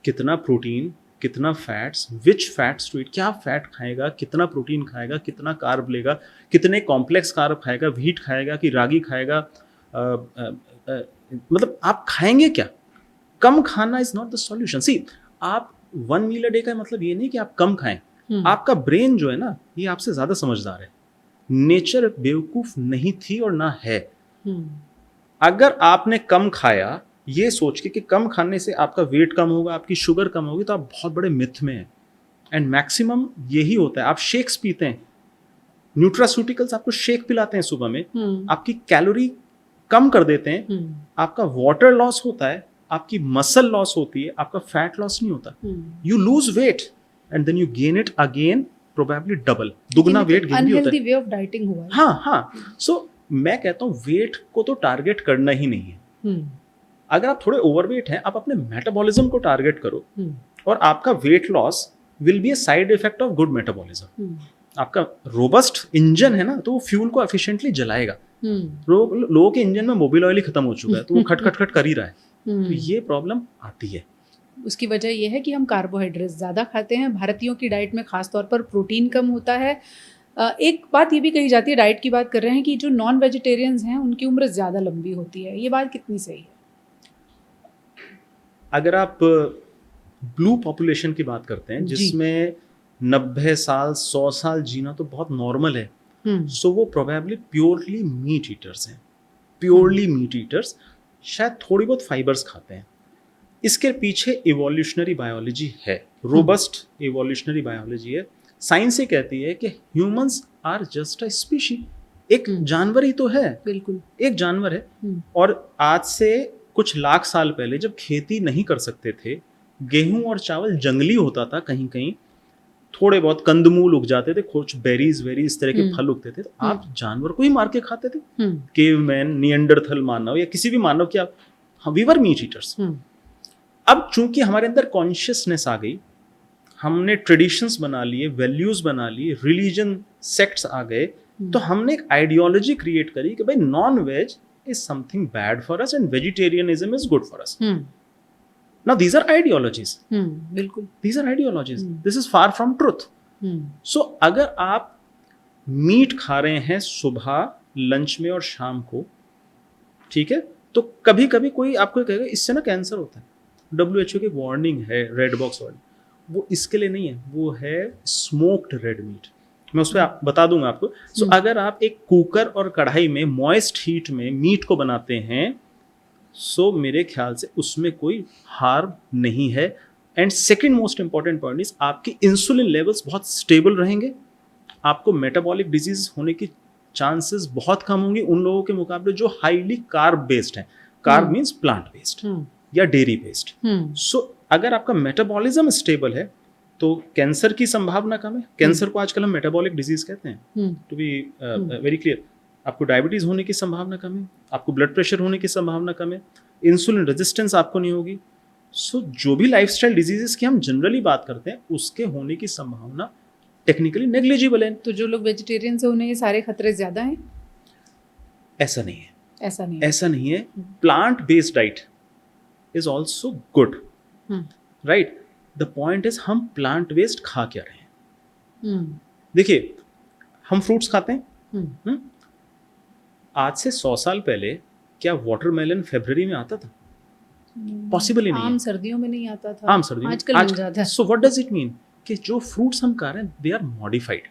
कितना प्रोटीन, कितना fats, which fats to eat, क्या फैट खाएगा, कितना प्रोटीन खाएगा, कितना कार्ब लेगा, कितने कॉम्प्लेक्स कार्ब खाएगा, व्हीट खाएगा कि रागी खाएगा, मतलब आप खाएंगे क्या। कम खाना इज नॉट द सॉल्यूशन। सी, आप 1 मील अ डे का मतलब ये नहीं कि आप कम खाएं। आपका ब्रेन जो है ना, ये आपसे ज्यादा समझदार है। नेचर बेवकूफ नहीं थी और ना है। अगर आपने कम खाया ये सोच के कि कम खाने से आपका वेट कम होगा, आपकी शुगर कम होगी, तो आप बहुत बड़े मिथ में हैं। एंड मैक्सिमम यही होता है। आप शेक्स पीते हैं, न्यूट्रास्यूटिकल्स आपको शेक पिलाते हैं सुबह में, आपकी कैलोरी कम कर देते हैं, आपका वाटर लॉस होता है, आपकी मसल लॉस होती है, आपका फैट लॉस नहीं होता। You lose weight and then you gain it again, probably double, दुगना वेट गेन भी होता है। अनहेल्दी वे ऑफ डाइटिंग हुआ है। हाँ। सो मैं कहता हूँ वेट को तो टारगेट करना ही नहीं है। अगर आप थोड़े ओवरवेट हैं, आप अपने मेटाबॉलिज्म को टारगेट करो और आपका weight loss will be a side effect of good metabolism. आपका रोबस्ट इंजन है ना, तो वो फ्यूल को एफिशिएंटली जलाएगा। लोगों के इंजन में मोबिल ऑयल ही खत्म हो चुका है, तो वो खट खट खट कर ही रहा है। तो ये प्रॉब्लम आती है। उसकी वजह यह है कि हम कार्बोहाइड्रेट्स ज़्यादा खाते हैं। भारतीयों की डाइट में खास तौर पर प्रोटीन कम होता है। एक बात ये भी कही जाती है, डाइट की बात कर रहे हैं, कि जो नॉन वेजिटेरियंस हैं उनकी उम्र ज़्यादा लंबी होती है। ये बात कितनी सही है? अगर आप ब्लू पॉपुलेशन की बात करते हैं, जिसमें 90 साल 100 साल जीना तो बहुत नॉर्मल है, सो वो प्रोबेबली प्योरली मीट ईटर्स हैं। प्योरली मीट ईटर्स, शायद थोड़ी बहुत फाइबर्स खाते हैं। इसके पीछे इवोल्यूशनरी बायोलॉजी है, रोबस्ट इवोल्यूशनरी बायोलॉजी है। साइंस ये कहती है कि humans are just a species, एक जानवर ही तो है, बिल्कुल एक जानवर है। और आज से कुछ लाख साल पहले जब खेती नहीं कर सकते थे, गेहूं और चावल जंगली होता था, कहीं कहीं थोड़े बहुत कंदमूल उग जाते थे, कुछ बेरीज इस तरह के फल उगते थे, तो आप जानवर को ही मार के खाते थे। केवमैन, निएंडरथल मानव या किसी भी मानव की आप, वी वर मीट ईटर्स। अब चूंकि हमारे अंदर कॉन्शियसनेस आ गई, हमने ट्रेडिशंस बना लिए, वैल्यूज बना लिए, रिलीजन सेक्ट्स आ गए, तो हमने एक आइडियोलॉजी क्रिएट करी कि भाई non veg is something bad for us and vegetarianism is good for us. Now these are ideologies. बिल्कुल, these are ideologies. This is far from truth. So अगर आप मीट खा रहे हैं सुबह, लंच में और शाम को, ठीक है, तो कभी कभी कोई आपको कहेगा इससे ना कैंसर होता है। WHO की वार्निंग है, रेड बॉक्स वार्निंग, वो इसके लिए नहीं है, वो है स्मोक्ड रेड मीट। मैं उस पर बता दूंगा आपको। सो अगर आप एक कुकर और कढ़ाई में मॉइस्ट हीट में मीट को बनाते हैं, सो मेरे ख्याल से उसमें कोई हार्म नहीं है। And second most important point is आपकी इंसुलिन लेवल्स बहुत स्टेबल रहेंगे, आपको मेटाबॉलिक डिजीज होने की चांसेस बहुत कम होंगी उन लोगों के मुकाबले जो हाईली कार्ब बेस्ड हैं। कार्ब मीन्स प्लांट बेस्ड या डेयरी बेस्ड। सो अगर आपका मेटाबॉलिज्म स्टेबल है तो कैंसर की संभावना कम है। कैंसर को आजकल हम मेटाबॉलिक डिजीज कहते हैं, टू बी वेरी क्लियर। आपको डायबिटीज होने की संभावना कम है, आपको ब्लड प्रेशर होने की संभावना कम है, इंसुलिन रेजिस्टेंस आपको नहीं होगी। सो जो भी लाइफस्टाइल डिजीजेस की हम जनरली बात करते हैं, उसके होने की संभावना टेक्निकली नेग्लिजिबल है। तो जो लोग वेजिटेरियन से उन्हें ये सारे खतरे ज्यादा हैं? ऐसा नहीं है, ऐसा नहीं है। Plant based diet is also good, right. The point is हम प्लांट बेस्ड खा क्या रहे हैं। देखिए, हम फ्रूट्स खाते हैं, आज से 100 साल पहले क्या वाटरमेलन फरवरी में आता था? पॉसिबल ही नहीं है। आम सर्दियों में नहीं आता था, आम सर्दियों आजकल मिल जाता है। So what does it mean कि जो फ्रूट्स हम खा रहे हैं दे आर मॉडिफाइड।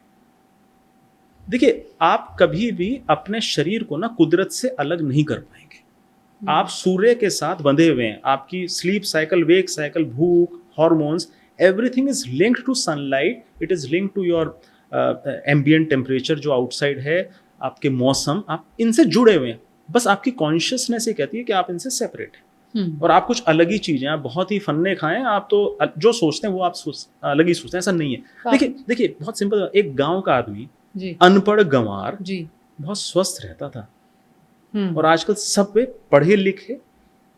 देखिए, आप कभी भी अपने शरीर को ना कुदरत से अलग नहीं कर पाएंगे। आप सूर्य के साथ बंधे हुए हैं। आपकी स्लीप साइकिल, वेक साइकिल, भूख, hormones, everything is linked to sunlight, it is linked to your ambient temperature जो आउटसाइड है, आपके मौसम, आप इनसे जुड़े हुए हैं। बस आपकी कॉन्शियसनेस ये कहती है कि आप इनसे सेपरेट हैं। और आप कुछ अलग ही चीजें, आप बहुत ही फन्ने खाएं, आप तो जो सोचते हैं वो आप अलग ही सोचते हैं, ऐसा नहीं है। देखिए बहुत सिंपल, एक गांव का आदमी अनपढ़ गंवार बहुत स्वस्थ रहता था, और आजकल सब वे पढ़े लिखे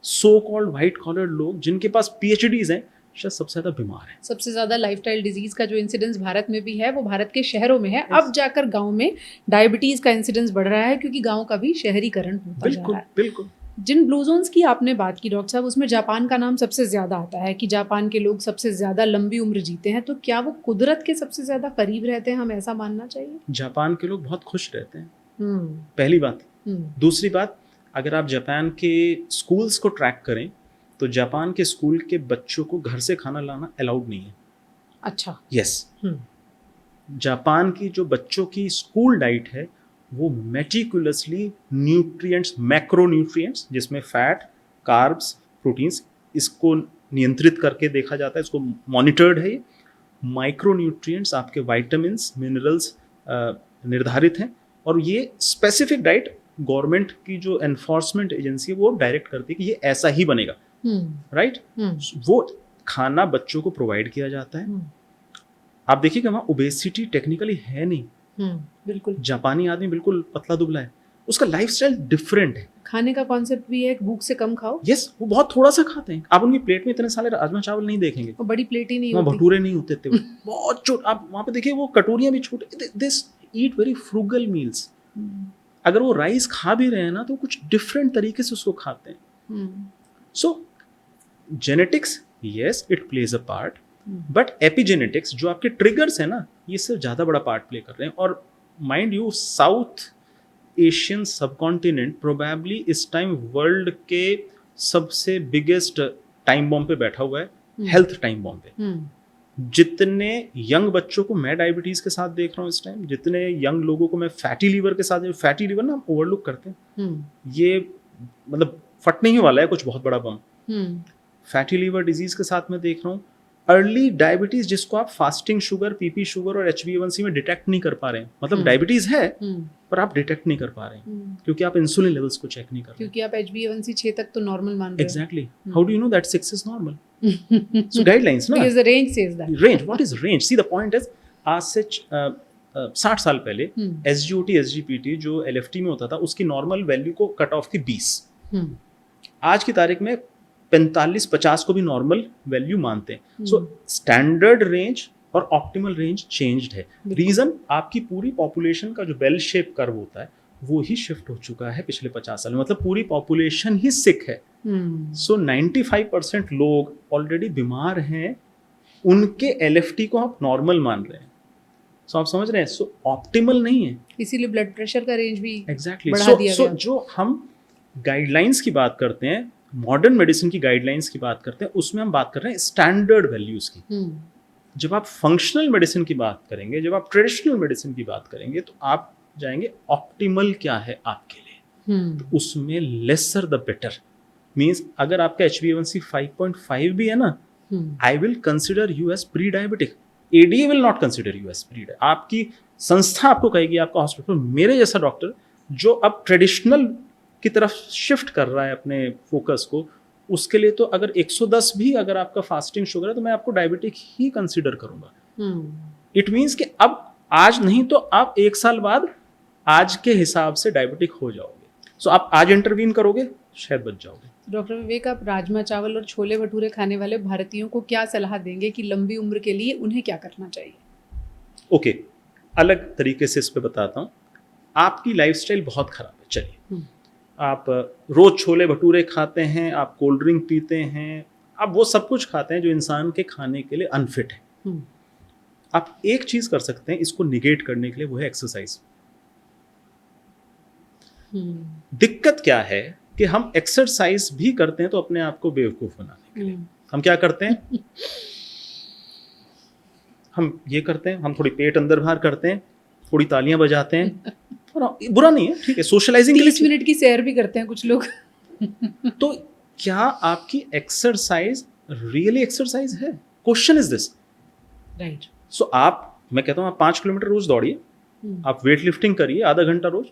सो कॉल्ड व्हाइट कॉलर लोग जिनके पास PhDs हैं, शायद सबसे ज्यादा बीमार है। सबसे ज्यादा लाइफस्टाइल डिजीज का जो इंसिडेंस भारत में भी है वो भारत के शहरों में है। अब जाकर गांव में डायबिटीज का इंसिडेंस बढ़ रहा है क्योंकि गांव का भी शहरीकरण होता जा रहा है। बिल्कुल। जिन ब्लू जोन्स की आपने बात की डॉक्टर साहब, उसमें जापान का नाम सबसे ज्यादा आता है कि जापान के लोग सबसे ज्यादा लंबी उम्र जीते हैं। तो क्या वो कुदरत के सबसे ज्यादा करीब रहते हैं, हम ऐसा मानना चाहिए? जापान के लोग बहुत खुश रहते हैं, पहली बात। दूसरी बात, अगर आप जापान के स्कूल्स को ट्रैक करें तो जापान के स्कूल के बच्चों को घर से खाना लाना अलाउड नहीं है। अच्छा। यस। जापान की जो बच्चों की स्कूल डाइट है वो मेटिकुलसली न्यूट्रिएंट्स, मैक्रो न्यूट्रिएंट्स, जिसमें फैट, कार्ब्स, प्रोटीन्स, इसको नियंत्रित करके देखा जाता है, इसको मॉनिटर्ड है। ये माइक्रो न्यूट्रिएंट्स, आपके वाइटामिन्स, मिनरल्स निर्धारित हैं, और ये स्पेसिफिक डाइट गवर्नमेंट की जो एनफोर्समेंट एजेंसी है वो डायरेक्ट करती है कि ये ऐसा ही बनेगा, राइट? वो खाना बच्चों को प्रोवाइड किया जाता है। आप देखिएगा वहाँ ओबेसिटी टेक्निकली है नहीं, बिल्कुल। जापानी आदमी बिल्कुल पतला दुबला है, उसका लाइफस्टाइल डिफरेंट है। खाने का कॉन्सेप्ट भी है भूख से कम खाओ। यस, वो बहुत थोड़ा सा खाते हैं। आप उनकी प्लेट में इतने सारे राजमा चावल नहीं देखेंगे, वो बड़ी प्लेट ही नहीं होती, भटूरे नहीं होते थे बहुत छोटे। आप वहाँ पे देखिए वो कटोरियाँ भी छोटे। This eat very frugal meals. अगर वो राइस खा भी रहे हैं ना तो कुछ डिफरेंट तरीके से उसको खाते हैं। So genetics, yes, it plays a part, but epigenetics जो आपके ट्रिगर्स है ना, ये सिर्फ ज़्यादा बड़ा पार्ट प्ले कर रहे हैं। और mind you, south Asian subcontinent probably इस टाइम वर्ल्ड के सबसे बिगेस्ट टाइम बॉम्ब पे बैठा हुआ है, हेल्थ टाइम बॉम्ब पे। जितने यंग बच्चों को मैं डायबिटीज के साथ देख रहा हूँ इस टाइम, जितने यंग लोगों को मैं फैटी लीवर के साथ, फैटी लीवर ना हम ओवरलुक करते हैं, ये मतलब फटने ही वाला है कुछ बहुत बड़ा बम। फैटी लीवर डिजीज के साथ मैं देख रहा हूँ अर्ली डायबिटीज, जिसको आप फास्टिंग शुगर, पीपी शुगर और HbA1c में डिटेक्ट नहीं कर पा रहे हैं। मतलब डायबिटीज है पर आप डिटेक्ट नहीं कर पा रहे हैं क्योंकि आप इंसुलिन लेवल्स को चेक नहीं कर रहे, क्योंकि आप HbA1c 6 तक तो नॉर्मल मान रहे हैं। Exactly. How do you know that 6 is normal? So guidelines, na? Because the range says that. Range, what is range? See, the point is, आज से 60 साल पहले SGOT, SGPT जो LFT में होता था, उसकी नॉर्मल वैल्यू को कट ऑफ थी 20। आज की तारीख में 45-50 को भी नॉर्मल वैल्यू मानते हैं। सो स्टैंडर्ड रेंज और ऑप्टिमल रेंज चेंज्ड है। रीजन, आपकी पूरी पॉपुलेशन का जो बेल शेप कर्व होता है वो ही शिफ्ट हो चुका है पिछले 50 साल में। मतलब पूरी पॉपुलेशन ही सिक है। सो 95% लोग ऑलरेडी बीमार हैं, उनके LFT को आप नॉर्मल मान रहे हैं। सो आप समझ रहे हैं, सो ऑप्टिमल नहीं है, इसीलिए ब्लड प्रेशर का रेंज भी एग्जैक्टली बढ़ा दिया सो गया। जो हम गाइडलाइंस की बात करते हैं, मॉडर्न मेडिसिन की गाइडलाइंस की बात करते हैं, उसमें हम बात कर रहे हैं स्टैंडर्ड वैल्यूज की। जब आप फंक्शनल मेडिसिन की बात करेंगे, जब आप ट्रेडिशनल मेडिसिन की बात करेंगे, तो आप जाएंगे ऑप्टिमल क्या है आपके लिए। तो उसमें लेसर द बेटर। मीन्स अगर आपका HbA1c 5.5 भी है ना, I will consider you as pre diabetic. ADA will not consider you as pre. आपकी संस्था आपको कहेगी, आपका हॉस्पिटल, मेरे जैसा डॉक्टर जो अब ट्रेडिशनल की तरफ शिफ्ट कर रहा है अपने फोकस को, उसके लिए तो अगर 110 भी अगर आपका फास्टिंग शुगर है तो मैं आपको डायबिटिक ही कंसिडर करूंगा। इट मीन्स कि अब आज नहीं तो आप 1 साल बाद आज के हिसाब से डायबिटिक हो जाओगे। सो आप आज इंटरवीन करोगे, शायद बच जाओगे। डॉक्टर विवेक, आप राजमा चावल और छोले भटूरे खाने वाले भारतीयों को क्या सलाह देंगे कि लंबी उम्र के लिए उन्हें क्या करना चाहिए? ओके, अलग तरीके से इस पे बताता हूँ। आपकी लाइफस्टाइल बहुत खराब है। चलिए, आप रोज छोले भटूरे खाते हैं, आप कोल्ड ड्रिंक पीते हैं, आप वो सब कुछ खाते हैं जो इंसान के खाने के लिए अनफिट है। आप एक चीज कर सकते हैं इसको निगेट करने के लिए, वो है एक्सरसाइज। दिक्कत क्या है कि हम एक्सरसाइज भी करते हैं तो अपने आप को बेवकूफ बनाने के लिए हम क्या करते हैं, हम ये करते हैं, हम थोड़ी पेट अंदर बाहर करते हैं, थोड़ी तालियां बजाते हैं, बुरा नहीं है, ठीक है, सोशलाइजिंग के लिए 30 मिनट की सैर भी करते हैं कुछ लोग। तो क्या आपकी एक्सरसाइज रियली एक्सरसाइज है? Question is this, right? So मैं कहता हूँ आप 5 किलोमीटर रोज दौड़िए, आप वेट लिफ्टिंग करिए आधा घंटा रोज,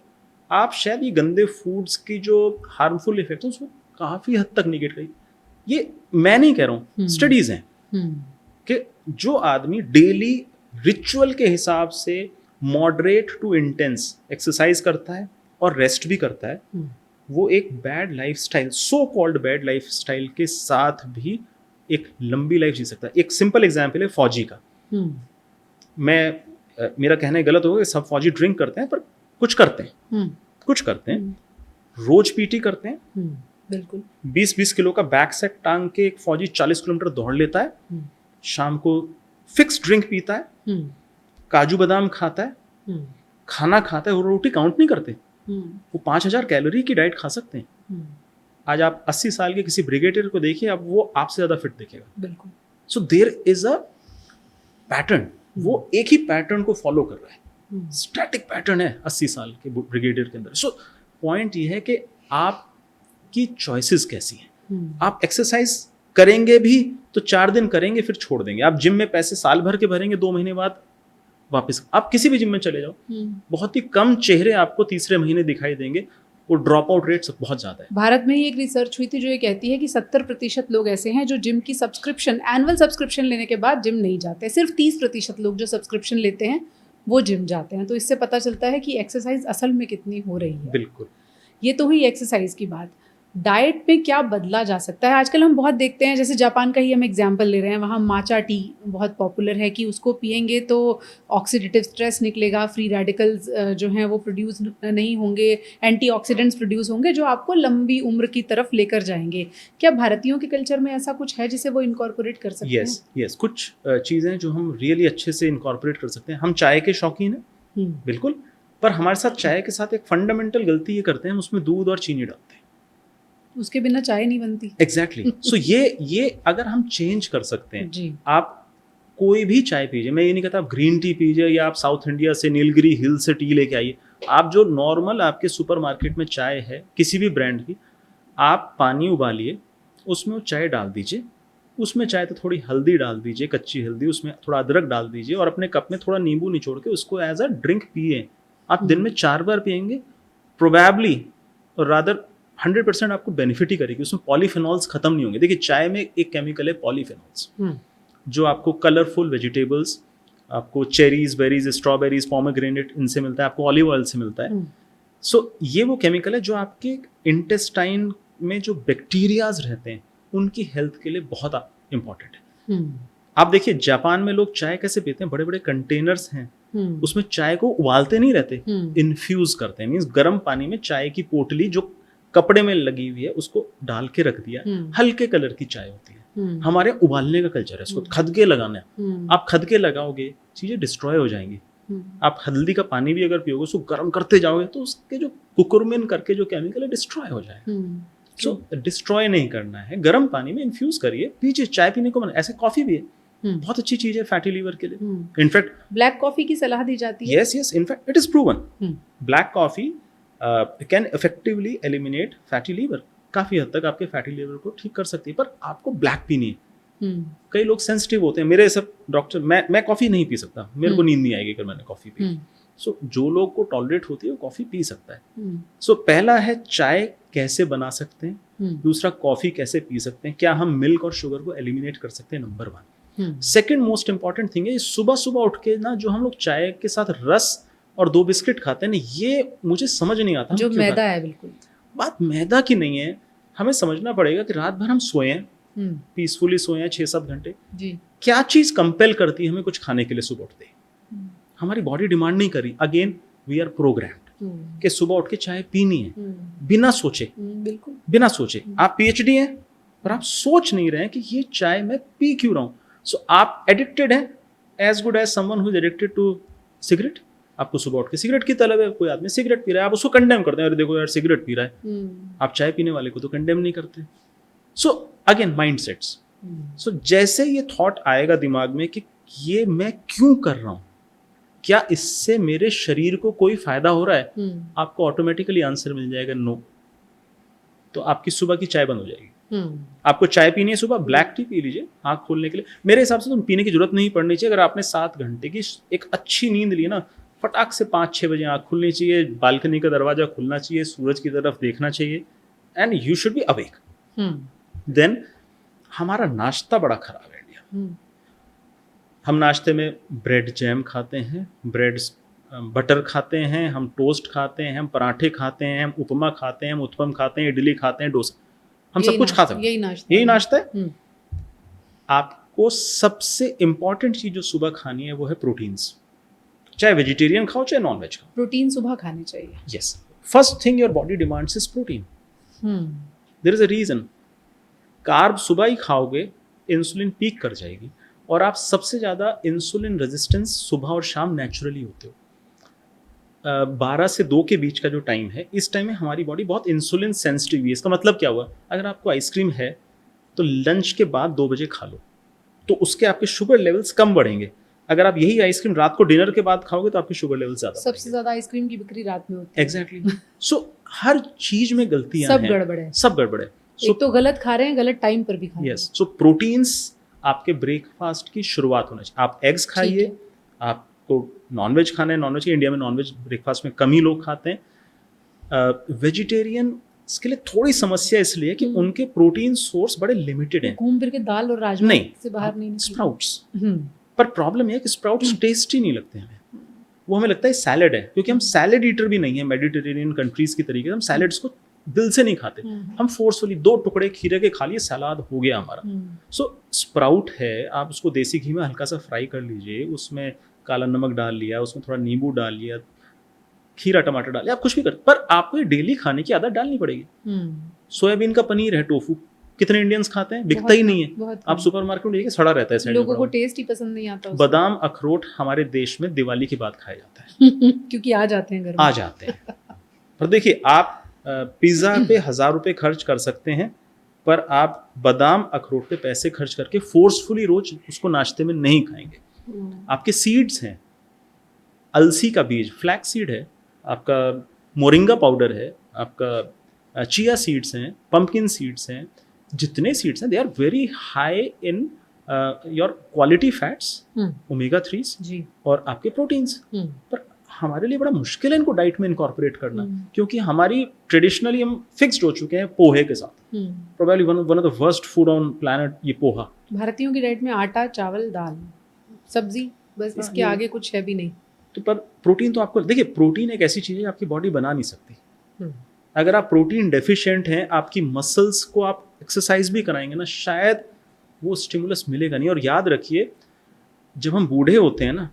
आप शायद ये गंदे फूड्स की जो हार्मफुल इफेक्ट है उसको काफी हद तक निगेट करी। ये मैं नहीं कह रहा हूँ, स्टडीज हैं कि जो आदमी डेली रिचुअल के हिसाब से मॉडरेट टू इंटेंस एक्सरसाइज करता है और रेस्ट भी करता है, वो एक bad lifestyle, so called bad lifestyle के साथ भी एक लंबी लाइफ जी सकता है। एक सिंपल एग्जांपल है फौजी का। मेरा कहना गलत होगा कि सब फौजी ड्रिंक करते हैं, पर कुछ करते हैं, रोज पीटी करते हैं, बिल्कुल 20-20 किलो का बैक सेट टांग के एक फौजी 40 किलोमीटर दौड़ लेता है, शाम को फिक्स ड्रिंक पीता है, काजू बादाम खाता है, खाना खाता है, वो रोटी काउंट नहीं करते, वो 5000 कैलोरी की डाइट खा सकते हैं। आज आप 80 साल के किसी ब्रिगेडियर को देखिए, अब वो आपसे ज्यादा फिट दिखेगा। बिल्कुल। So there is a pattern, वो एक ही पैटर्न को फॉलो कर रहा है, स्टैटिक पैटर्न है 80 साल के ब्रिगेडियर के अंदर। सो पॉइंट ये है कि आपकी चॉइसेस कैसी हैं। आप एक्सरसाइज करेंगे भी तो 4 दिन करेंगे फिर छोड़ देंगे। आप जिम में पैसे साल भर के भरेंगे, 2 महीने बाद वापस आप किसी भी जिम में चले जाओ, बहुत ही कम चेहरे आपको तीसरे महीने दिखाई देंगे, वो ड्रॉप आउट रेट बहुत ज्यादा है। भारत में ही एक रिसर्च हुई थी जो ये कहती है कि 70% लोग ऐसे हैं जो जिम की सब्सक्रिप्शन, एनुअल सब्सक्रिप्शन लेने के बाद जिम नहीं जाते। सिर्फ 30% लोग जो सब्सक्रिप्शन लेते हैं वो जिम जाते हैं। तो इससे पता चलता है कि एक्सरसाइज असल में कितनी हो रही है। बिल्कुल। ये तो हुई एक्सरसाइज की बात। डाइट पे क्या बदला जा सकता है? आजकल हम बहुत देखते हैं, जैसे जापान का ही हम एग्जांपल ले रहे हैं, वहाँ माचा टी बहुत पॉपुलर है कि उसको पियेंगे तो ऑक्सीडेटिव स्ट्रेस निकलेगा, फ्री रेडिकल्स जो हैं वो प्रोड्यूस नहीं होंगे, एंटीऑक्सीडेंट्स प्रोड्यूस होंगे जो आपको लंबी उम्र की तरफ लेकर जाएंगे। क्या भारतीयों के कल्चर में ऐसा कुछ है जिसे वो इनकॉर्पोरेट कर सकते हैं? यस, कुछ चीज़ें जो हम रियली अच्छे से इनकॉर्पोरेट कर सकते हैं। हम चाय के शौकीन हैं, बिल्कुल, पर हमारे साथ चाय के साथ एक फंडामेंटल गलती ये करते हैं, हम उसमें दूध और चीनी डालते हैं, उसके बिना चाय नहीं बनती। एग्जैक्टली। सो ये अगर हम चेंज कर सकते हैं जी। आप कोई भी चाय पीजिए, मैं ये नहीं कहता आप ग्रीन टी पीजिए या आप साउथ इंडिया से नीलगिरी हिल से टी लेके आइए, आप जो नॉर्मल आपके सुपरमार्केट में चाय है किसी भी ब्रांड की, आप पानी उबालिए, उसमें वो चाय डाल दीजिए, उसमें चाहे तो थोड़ी हल्दी डाल दीजिए, कच्ची हल्दी, उसमें थोड़ा अदरक डाल दीजिए और अपने कप में थोड़ा नींबू निचोड़ के उसको एज अ ड्रिंक पिए। आप दिन में 4 बार पियेंगे, प्रोबेबली और रादर 100% आपको बेनिफिट ही करेगी। उसमें पॉलीफेनॉल्स खत्म नहीं होंगे। देखिए चाय में एक केमिकल है पॉलीफेनॉल्स, जो आपको कलरफुल वेजिटेबल्स, आपको चेरीज, बेरीज, स्ट्रॉबेरीज, पोमेग्रेनेट, इनसे मिलता है, आपको ऑलिव ऑयल से मिलता है। सो ये वो केमिकल है जो आपके इंटेस्टाइन में जो बैक्टीरियाज रहते हैं उनकी हेल्थ के लिए बहुत इंपॉर्टेंट है। आप देखिए जापान में लोग चाय कैसे पीते हैं, बड़े बड़े कंटेनर्स हैं, उसमें चाय को उबालते नहीं रहते, इन्फ्यूज करते हैं। मीन्स गर्म पानी में चाय की पोटली जो कपड़े में लगी हुई है उसको डाल के रख दिया, हल्के कलर की चाय होती है। हमारे उबालने का कल्चर है, इसको खदके लगाना है। आप खदके लगाओगे चीजें डिस्ट्रॉय हो जाएंगी। आप हल्दी का पानी भी अगर पियोगे, उसको गर्म करते जाओगे तो उसके जो कुकुरमिन करके जो केमिकल है डिस्ट्रॉय हो जाएगा। सो डिस्ट्रॉय नहीं करना है, गर्म पानी में इन्फ्यूज करिए, पीजिए। चाय पीने को मन, ऐसे कॉफी भी है, बहुत अच्छी चीज है फैटी लीवर के लिए। इनफैक्ट ब्लैक कॉफी की सलाह दी जाती है। Yes, in fact it is proven black coffee can effectively eliminate fatty liver. काफी हद तक आपके फैटी लीवर को ठीक कर सकती है, पर आपको ब्लैक पीनी है। कई लोग सेंसिटिव होते हैं, मेरे सब डॉक्टर, मैं कॉफी नहीं पी सकता, मेरे को नींद नहीं आएगी अगर मैंने कॉफी पी। सो जो लोग को टॉलरेट होती है वो कॉफी पी सकता है। सो पहला है चाय कैसे बना सकते हैं, दूसरा कॉफी कैसे पी सकते हैं, क्या हम मिल्क और शुगर को एलिमिनेट कर सकते हैं, number 1। Second most important thing है, सुबह सुबह उठ के ना जो हम लोग चाय के साथ रस और 2 बिस्किट खाते हैं ना, ये मुझे समझ नहीं आता। जो मैदा है, बिल्कुल बात मैदा की नहीं है। हमें समझना पड़ेगा कि रात भर हम सोए हैं, पीसफुली सोए हैं 6-7 घंटे जी। क्या चीज कंपेल करती है हमें कुछ खाने के लिए सुबह उठते? हमारी बॉडी डिमांड नहीं करी। अगेन वी आर प्रोग्राम्ड कि सुबह उठ के चाय पीनी है, बिना सोचे, बिल्कुल बिना सोचे। आप पीएचडी हैं पर आप सोच नहीं रहे हैं कि ये चाय मैं पी क्यों रहा हूं। सो आप एडिक्टेड हैं, as good as someone who is addicted to cigarette. आपको सुबह उठ के सिगरेट की तलब है, कोई आदमी सिगरेट पी रहा है, आप उसको कंडेम करते हैं, अरे देखो यार सिगरेट पी रहा है। आप चाय पीने वाले को तो कंडेम नहीं करते। So again mind sets. So जैसे ये थॉट आएगा दिमाग में कि ये मैं क्यों कर रहा हूं, क्या इससे मेरे शरीर को कोई फायदा हो रहा है, आपको ऑटोमेटिकली आंसर मिल जाएगा नो। तो आपकी सुबह की चाय बंद हो जाएगी। आपको चाय पीनी है सुबह, ब्लैक टी पी लीजिए आंख खोलने के लिए। मेरे हिसाब से तो पीने की जरूरत नहीं पड़नी चाहिए। अगर आपने 7 घंटे की एक अच्छी नींद ली ना, फटाक से 5-6 बजे आंख खुलनी चाहिए, बालकनी का दरवाजा खुलना चाहिए, सूरज की तरफ देखना चाहिए, and you should be awake. Then हमारा नाश्ता बड़ा खराब है इंडिया। हम नाश्ते में ब्रेड जैम खाते हैं, ब्रेड बटर खाते हैं, हम टोस्ट खाते हैं, हम पराठे खाते हैं, हम उपमा खाते हैं, हम उत्पम खाते हैं, इडली खाते हैं, डोसा, हम सब कुछ खा सकते हैं। यही नाश्ता है। आपको सबसे इंपॉर्टेंट चीज जो सुबह खानी है वो है प्रोटीन्स, चाहे वेजिटेरियन खाओ चाहे नॉन वेज खाओ, प्रोटीन सुबह खानी चाहिए। Yes, first thing your body demands is protein. There is a reason. Carb सुबह ही खाओगे, इंसुलिन पीक कर जाएगी, और आप सबसे ज़्यादा इंसुलिन रेजिस्टेंस सुबह और शाम नेचुरली होते हो। 12 से 2 के बीच का जो टाइम है, इस टाइम में हमारी बॉडी बहुत इंसुलिन सेंसिटिव है। इसका मतलब क्या हुआ, अगर आपको आइसक्रीम है तो लंच के बाद 2 बजे खा लो, तो उसके आपके शुगर लेवल्स कम बढ़ेंगे। अगर आप यही आइसक्रीम रात को डिनर के बाद खाओगे तो आपके शुगर लेवल्स ज़्यादा। सबसे ज़्यादा आइसक्रीम की बिक्री रात में होती है। एग्जैक्टली। सो हर चीज में गलतियां सब हैं, गड़बड़ है, सब गड़बड़ है। एक तो गलत खा रहे हैं, गलत टाइम पर भी खा रहे हैं। यस, सो प्रोटीन्स आपके ब्रेकफास्ट की शुरुआत होना चाहिए। आप एग्स खाइए, आपको नॉनवेज खाना है, नॉनवेज, इंडिया में नॉनवेज ब्रेकफास्ट में कम ही लोग खाते हैं। वेजिटेरियन के लिए थोड़ी समस्या इसलिए कि उनके प्रोटीन सोर्स बड़े लिमिटेड हैं। घूम फिर के दाल और राजमा से बाहर नहीं, स्प्राउट्स। पर प्रॉब्लम यह है कि स्प्राउट्स टेस्टी नहीं लगते हमें, वो हमें लगता है सैलड है, क्योंकि हम सैलड ईटर भी नहीं है मेडिटेरेनियन कंट्रीज की तरीके से। हम सैलड्स को दिल से नहीं खाते, हम फोर्सफुली 2 टुकड़े खीरे के खा लिए, सलाद हो गया हमारा। सो स्प्राउट है, आप उसको देसी घी में हल्का सा फ्राई कर लीजिए, उसमें काला नमक डाल लिया, उसमें थोड़ा नींबू डाल लिया, खीरा टमाटर डाल लिया, आप कुछ भी कर, पर आपको ये डेली खाने की आदत डालनी पड़ेगी। सोयाबीन का पनीर है, टोफू, कितने इंडियंस खाते हैं, बिकता ही नहीं है। आप सुपरमार्केट में देखिए सड़ा रहता है, लोगों को टेस्ट ही पसंद नहीं आता। बादाम अखरोट हमारे देश में दिवाली के बाद खाया जाता है क्योंकि आ जाते हैं घर में। आ जाते हैं। पर देखिए, आप पिज्जा पे 1000 रुपए खर्च कर सकते हैं, पर आप बादाम अखरोट पे पैसे खर्च करके फोर्सफुली रोज उसको नाश्ते में नहीं खाएंगे। आपके सीड्स हैं, अलसी का बीज, फ्लैक्स सीड है, आपका मोरिंगा पाउडर है, आपका चिया सीड्स हैं, पंपकिन सीड्स हैं, जितने सीड्स हैं they are very high in your quality fats, omega 3s और आपके प्रोटीन्स। पर हमारे लिए बड़ा मुश्किल है इनको डाइट में इनकॉर्पोरेट करना, क्योंकि हमारी ट्रेडिशनली हम फिक्स्ड हो चुके हैं पोहे के साथ। Probably one of the worst food on planet ये पोहा। भारतीयों की डाइट में आटा, चावल, दाल, सब्जी, बस इसके आगे कुछ है भी नहीं। तो पर प्रोटीन तो आपको, देखिए प्रोटीन एक ऐसी चीज़ है आपकी बॉडी बना नहीं सकती। अगर आप प्रोटीन डेफिशिएंट हैं, आपकी मसल्स को आप एक्सरसाइज भी कराएंगे ना, शायद वो स्टिमुलस मिलेगा नहीं। और याद रखिए, जब हम बूढ़े होते हैं ना,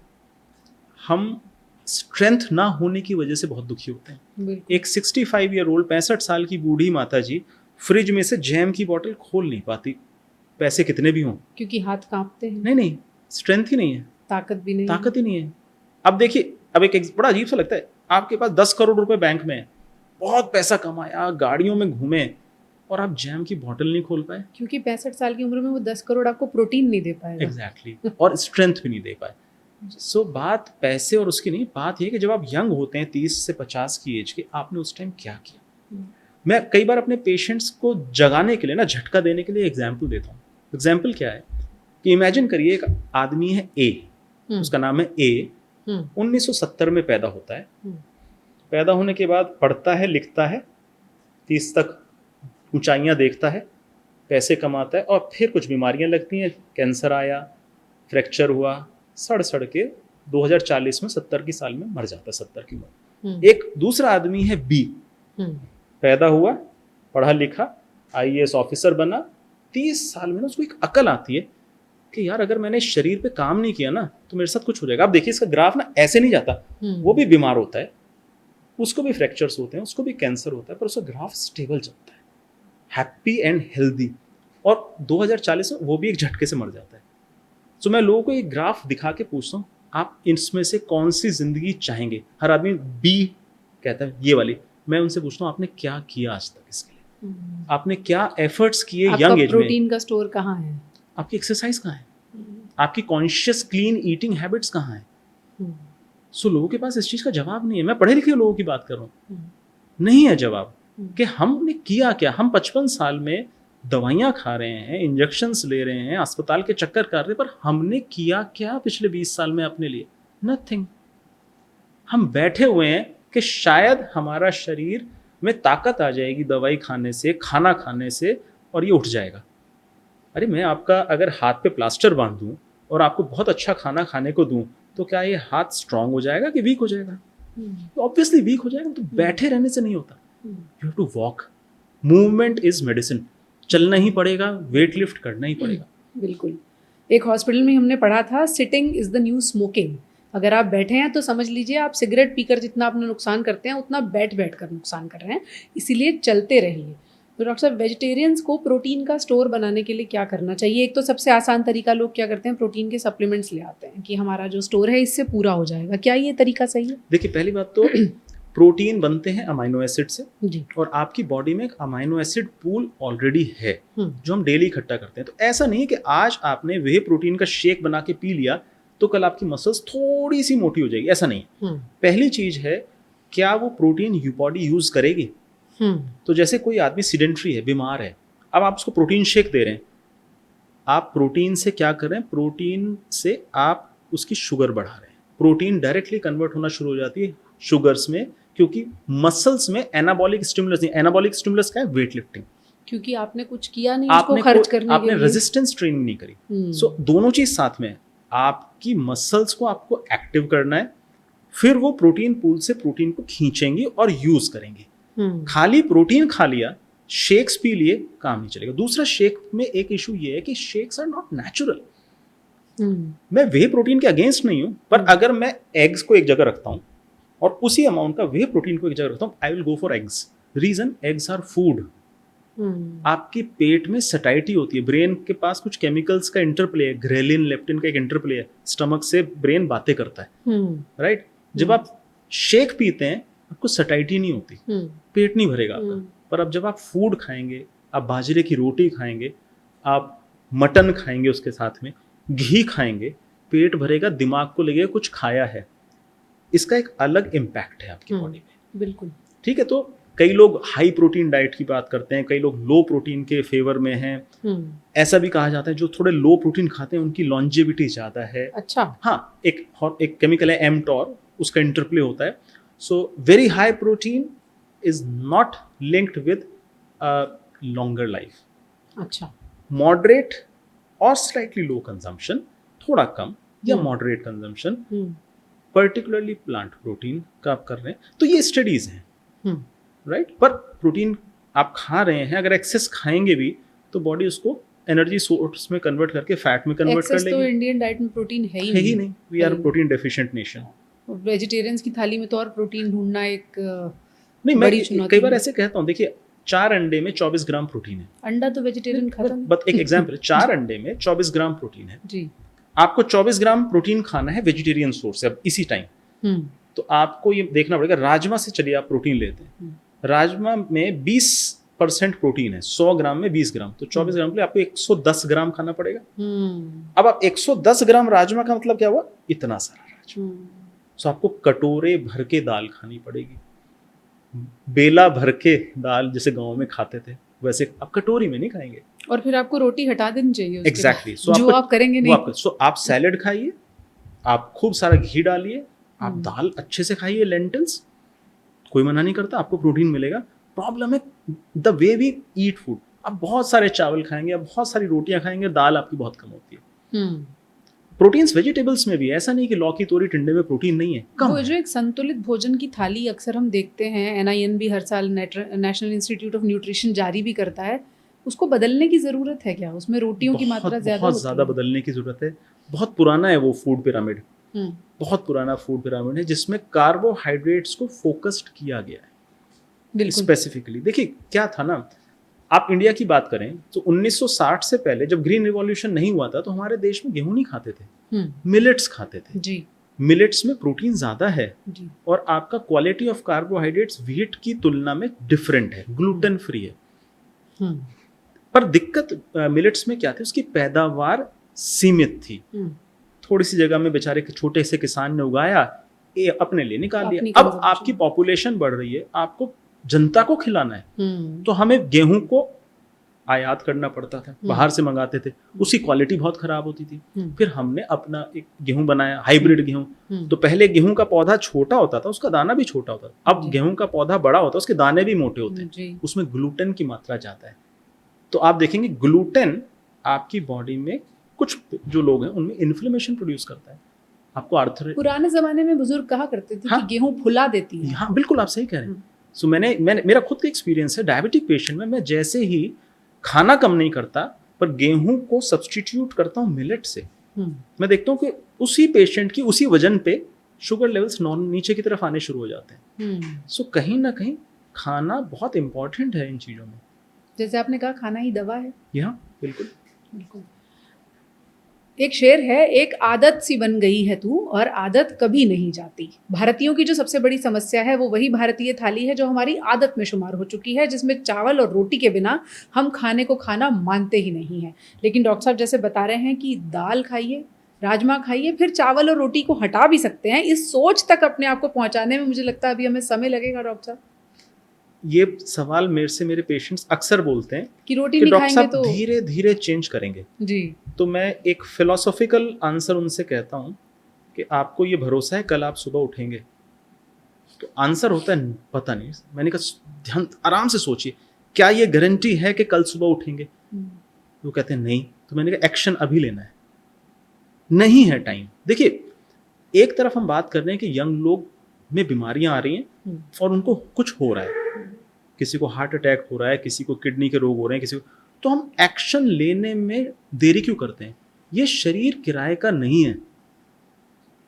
हम स्ट्रेंथ ना होने की वजह से बहुत दुखी होते हैं। एक 65 ईयर ओल्ड 65 साल की बूढ़ी माता जी फ्रिज में से जैम की बोतल खोल नहीं पाती, पैसे कितने भी हों, क्योंकि हाथ कांपते हैं। नहीं, स्ट्रेंथ ही नहीं है, ताकत भी नहीं, ताकत ही नहीं है। अब देखिए, अब एक बड़ा अजीब सा लगता है, आपके पास 10 करोड़ रुपए बैंक में है, बहुत पैसा कमाया, गाड़ियों में घूमे, और आप जैम की बोतल नहीं खोल पाए, क्योंकि 65 साल की उम्र में वो 10 करोड़ आपको प्रोटीन नहीं दे पाएगा। एग्जैक्टली, और स्ट्रेंथ भी नहीं दे पाए। सो बात पैसे और उसकी नहीं, बात ये कि जब आप यंग होते हैं 30 से 50 की एज के, आपने उस टाइम क्या किया। मैं कई बार अपने पेशेंट्स को जगाने के लिए ना, झटका देने के लिए एग्जाम्पल देता हूँ। एग्जाम्पल क्या है कि इमेजिन करिए एक आदमी है ए, उसका नाम है ए, 1970 में पैदा होता है। पैदा होने के बाद पढ़ता है, लिखता है, 30 तक ऊंचाइयां देखता है, पैसे कमाता है, और फिर कुछ बीमारियां लगती हैं, कैंसर आया, फ्रैक्चर हुआ, सड़ के 2040 में 70 की साल में मर जाता है, 70 की उम्र। एक दूसरा आदमी है बी, पैदा हुआ, पढ़ा लिखा, IAS ऑफिसर बना, 30 साल में ना उसको एक अकल आती है कि यार अगर मैंने शरीर पे काम नहीं किया ना तो मेरे साथ कुछ हो जाएगा। अब देखिए, इसका ग्राफ ना ऐसे नहीं जाता, वो भी बीमार होता है, उसको भी फ्रैक्चर्स होते हैं, उसको भी कैंसर होता है, पर उसका ग्राफ स्टेबल चलता है, हैप्पी एंड हेल्दी, और 2040 में वो भी एक झटके से मर जाता है। तो मैं लोगों को एक ग्राफ दिखा के पूछता हूँ, आप इसमें से कौन सी जिंदगी चाहेंगे। हर आदमी बी कहता है, ये वाली। मैं उनसे पूछता हूँ, आपने क्या किया आज तक इसके लिए, आपने क्या एफर्ट्स किए यंग एज में, प्रोटीन का स्टोर कहाँ है, आपकी एक्सरसाइज कहाँ है, आपकी कॉन्शियस क्लीन ईटिंग हैबिट्स कहाँ है। सो लोगों के पास इस चीज़ का जवाब नहीं है। मैं पढ़े लिखे लोगों की बात कर रहा हूँ, नहीं है जवाब कि हमने किया क्या। हम 55 साल में दवाइयाँ खा रहे हैं, इंजेक्शंस ले रहे हैं, अस्पताल के चक्कर काट रहे हैं, पर हमने किया क्या पिछले 20 साल में अपने लिए? नथिंग। हम बैठे हुए हैं कि शायद हमारा शरीर में ताकत आ जाएगी दवाई खाने से, खाना खाने से, और ये उठ जाएगा। अरे मैं आपका अगर हाथ पे प्लास्टर बांध दूं और आपको बहुत अच्छा खाना खाने को दूं, तो क्या ये हाथ स्ट्रांग हो जाएगा कि वीक हो जाएगा? तो ऑब्वियसली वीक हो जाएगा। तो बैठे रहने से नहीं होता, you have to walk. Movement is medicine. चलना ही पड़ेगा, वेट लिफ्ट करना ही पड़ेगा। बिल्कुल। एक हॉस्पिटल में हमने पढ़ा था, sitting is the new smoking. अगर आप बैठे हैं तो समझ लीजिए आप सिगरेट पीकर जितना अपना नुकसान करते हैं उतना बैठ कर नुकसान कर रहे हैं, इसीलिए चलते रहिए। तो डॉक्टर साहब, वेजिटेरियंस को प्रोटीन का स्टोर बनाने के लिए क्या करना चाहिए? एक तो सबसे आसान तरीका, लोग क्या करते हैं, प्रोटीन के सप्लीमेंट्स ले आते हैं कि हमारा जो स्टोर है इससे पूरा हो जाएगा। क्या ये तरीका सही है? देखिए, पहली बात तो प्रोटीन बनते हैं अमाइनो एसिड से जी। और आपकी बॉडी में एक अमाइनो एसिड पूल ऑलरेडी है जो हम डेली इकट्ठा करते हैं। तो ऐसा नहीं है कि आज आपने वे प्रोटीन का शेक बना के पी लिया तो कल आपकी मसल्स थोड़ी सी मोटी हो जाएगी, ऐसा नहीं है। पहली चीज है, क्या वो प्रोटीन बॉडी यूज करेगी? तो जैसे कोई आदमी सीडेंट्री है, बीमार है, अब आप उसको प्रोटीन शेक दे रहे हैं, आप प्रोटीन से क्या कर रहे हैं? प्रोटीन से आप उसकी शुगर बढ़ा रहे हैं। प्रोटीन डायरेक्टली कन्वर्ट होना शुरू हो जाती है शुगर्स में, क्योंकि मसल्स में एनाबॉलिक स्टिमुलस नहीं। एनाबॉलिक स्टिमुलस क्या है? Weight lifting. क्योंकि आपने कुछ किया नहीं उसको खर्च करने के लिए, आपने रेजिस्टेंस ट्रेनिंग नहीं करी। सो दोनों चीज साथ में है। आपकी मसल्स को आपको एक्टिव करना है, फिर वो प्रोटीन पूल से प्रोटीन को खींचेंगे और यूज करेंगे। खाली प्रोटीन खा लिया, शेक्स पी लिए, काम नहीं चलेगा। दूसरा, शेक में एक इशू ये है कि शेक्स आर नॉट नेचुरल। मैं वे प्रोटीन के अगेंस्ट नहीं हूं, पर अगर मैं एग्स को एक जगह रखता हूं और उसी अमाउंट का वे प्रोटीन को एक जगह रखता हूं, I will go for eggs. Reason, eggs are food. आपके पेट में सटाइटी होती है, ब्रेन के पास कुछ केमिकल्स का इंटरप्ले है, ग्रेलिन लेप्टिन का एक इंटरप्ले है, स्टमक से ब्रेन बातें करता है, राइट? जब आप शेक पीते हैं आपको सटाइटी नहीं होती, पेट नहीं भरेगा आपका। पर अब जब आप फूड खाएंगे, आप बाजरे की रोटी खाएंगे, आप मटन खाएंगे, उसके साथ में घी खाएंगे, पेट भरेगा, दिमाग को लगेगा कुछ खाया है। इसका एक अलग इम्पैक्ट है आपकी बॉडी में। बिल्कुल ठीक है। तो कई लोग हाई प्रोटीन डाइट की बात करते हैं, कई लोग लो प्रोटीन के फेवर में हैं। ऐसा भी कहा जाता है जो थोड़े लो प्रोटीन खाते हैं उनकी लॉन्जेविटी ज्यादा है। अच्छा। हाँ, एक केमिकल है एमटॉर, उसका इंटरप्ले होता है। So very high protein is not linked with longer life. अच्छा। मॉडरेट और स्लाइटली लो कंजम्पशन, थोड़ा कम या moderate consumption, particularly plant protein का आप कर रहे हैं, तो ये स्टडीज हैं, राइट? पर प्रोटीन आप खा रहे हैं, अगर एक्सेस खाएंगे भी तो बॉडी उसको एनर्जी सोर्स में कन्वर्ट करके फैट में कन्वर्ट कर लेगी। तो इंडियन डाइट में प्रोटीन है ही नहीं। We are protein deficient nation. Vegetarians की थाली में तो और प्रोटीन ढूंढना एक नहीं, मैं कई बार ऐसे कहता हूँ, देखिए 4 अंडे में 24 ग्राम प्रोटीन है। अंडा तो वेजिटेरियन खाता नहीं। बट एक एग्जांपल है, 4 अंडे में 24 ग्राम प्रोटीन है जी। आपको 24 ग्राम प्रोटीन खाना है वेजिटेरियन सोर्स से अब इसी टाइम, तो आपको ये देखना पड़ेगा, राजमा से चलिए आप प्रोटीन लेते हैं, राजमा में 20% प्रोटीन है, 100 ग्राम में 20 ग्राम, तो 24 ग्राम के लिए आपको 110 ग्राम खाना पड़ेगा। अब आप 110 ग्राम राजमा का मतलब क्या हुआ? इतना सारा राजमा। तो आपको कटोरे भर के दाल खानी पड़ेगी, बेला भर के दाल जैसे गांव में खाते थे वैसे आप कटोरी में नहीं खाएंगे। और फिर आपको रोटी हटा देनी चाहिए एग्जैक्टली। जो आप करेंगे नहीं। सो आप सैलेड खाइए, आप खूब सारा घी डालिए, आप दाल अच्छे से खाइए, लेंटिल्स, कोई मना नहीं करता, आपको प्रोटीन मिलेगा। प्रॉब्लम है the way we eat food. आप बहुत सारे चावल खाएंगे, आप बहुत सारी रोटियां खाएंगे, दाल आपकी बहुत कम होती है। प्रोटीन्स वेजिटेबल्स में भी ऐसा नहीं कि लौकी तोरी टिंडे में प्रोटीन नहीं है, कम वो है। जो एक संतुलित भोजन की थाली अक्सर हम देखते हैं, NIN भी हर साल नेशनल इंस्टीट्यूट ऑफ न्यूट्रिशन जारी भी करता है, उसको बदलने की जरूरत है क्या? उसमें रोटियों की मात्रा बहुत ज्यादा बदलने की जरूरत है। बहुत पुराना है वो फूड पिरामिड, बहुत पुराना फूड पिरामिड है जिसमें कार्बोहाइड्रेट्स को फोकस्ड किया गया है स्पेसिफिकली। देखिए क्या था ना, आप इंडिया की बात करें तो 1960 से पहले जब ग्रीन रिवॉल्यूशन नहीं हुआ था तो हमारे देश में गेहूं नहीं खाते थे, मिलेट्स खाते थे जी। मिलेट्स में प्रोटीन ज्यादा है जी। और आपका क्वालिटी ऑफ कार्बोहाइड्रेट्स व्हीट की तुलना में डिफरेंट है, ग्लूटेन फ्री है। पर दिक्कत मिलेट्स में क्या थी, उसकी पैदावार सीमित थी। थोड़ी सी जगह में बेचारे छोटे से किसान ने उगाया, ये अपने लिए निकाल लिया। अब आपकी पॉपुलेशन बढ़ रही है, आपको जनता को खिलाना है, तो हमें गेहूं को आयात करना पड़ता था, बाहर से मंगाते थे, उसकी क्वालिटी बहुत खराब होती थी। फिर हमने अपना एक गेहूं बनाया, हाइब्रिड गेहूं। तो पहले गेहूं का पौधा छोटा होता था, उसका दाना भी छोटा होता था। अब गेहूं का पौधा बड़ा होता है, उसके दाने भी मोटे होते हैं, उसमें ग्लूटेन की मात्रा ज्यादा है। तो आप देखेंगे ग्लूटेन आपकी बॉडी में कुछ जो लोग हैं उनमें इन्फ्लेमेशन प्रोड्यूस करता है, आपको आर्थराइटिस। पुराने जमाने में बुजुर्ग कहा करते थे हाँ, कि गेहूं फुला देती है। हाँ बिल्कुल आप सही कह रहे हैं। सो मैंने मेरा खुद का एक्सपीरियंस है डायबिटिक पेशेंट में, मैं जैसे ही खाना कम नहीं करता पर गेहूं को सब्सटीट्यूट करता हूँ मिलेट से, मैं देखता हूँ कि उसी पेशेंट की उसी वजन पे शुगर लेवल्स नीचे की तरफ आने शुरू हो जाते हैं। सो कहीं ना कहीं खाना बहुत इंपॉर्टेंट है इन चीज़ों में। जैसे आपने कहा खाना ही दवा है। यहाँ बिल्कुल बिल्कुल। एक शेर है, एक आदत सी बन गई है तू और आदत कभी नहीं जाती। भारतीयों की जो सबसे बड़ी समस्या है वो वही भारतीय थाली है जो हमारी आदत में शुमार हो चुकी है, जिसमें चावल और रोटी के बिना हम खाने को खाना मानते ही नहीं हैं। लेकिन डॉक्टर साहब जैसे बता रहे हैं कि दाल खाइए, राजमा खाइए, फिर चावल और रोटी को हटा भी सकते हैं। इस सोच तक अपने आप को पहुंचाने में मुझे लगता है अभी हमें समय लगेगा डॉक्टर साहब। ये सवाल मेरे से मेरे पेशेंट्स अक्सर बोलते हैं कि रोटी कि नहीं डॉक्टर खाएंगे साहब तो धीरे धीरे चेंज करेंगे जी। तो मैं एक फिलोसॉफिकल आंसर उनसे कहता हूँ कि आपको ये भरोसा है कल आप सुबह उठेंगे? तो आंसर होता है पता नहीं। मैंने कहा ध्यान आराम से सोचिए, क्या ये गारंटी है कि कल सुबह उठेंगे? वो कहते हैं नहीं। तो मैंने कहा एक्शन अभी लेना है, नहीं है टाइम। देखिए एक तरफ हम बात कर रहे हैं कि यंग लोग में बीमारियां आ रही हैं और उनको कुछ हो रहा है, किसी को हार्ट अटैक हो रहा है, किसी को किडनी के रोग हो रहे हैं, किसी को, तो हम एक्शन लेने में देरी क्यों करते हैं? ये शरीर किराए का नहीं है,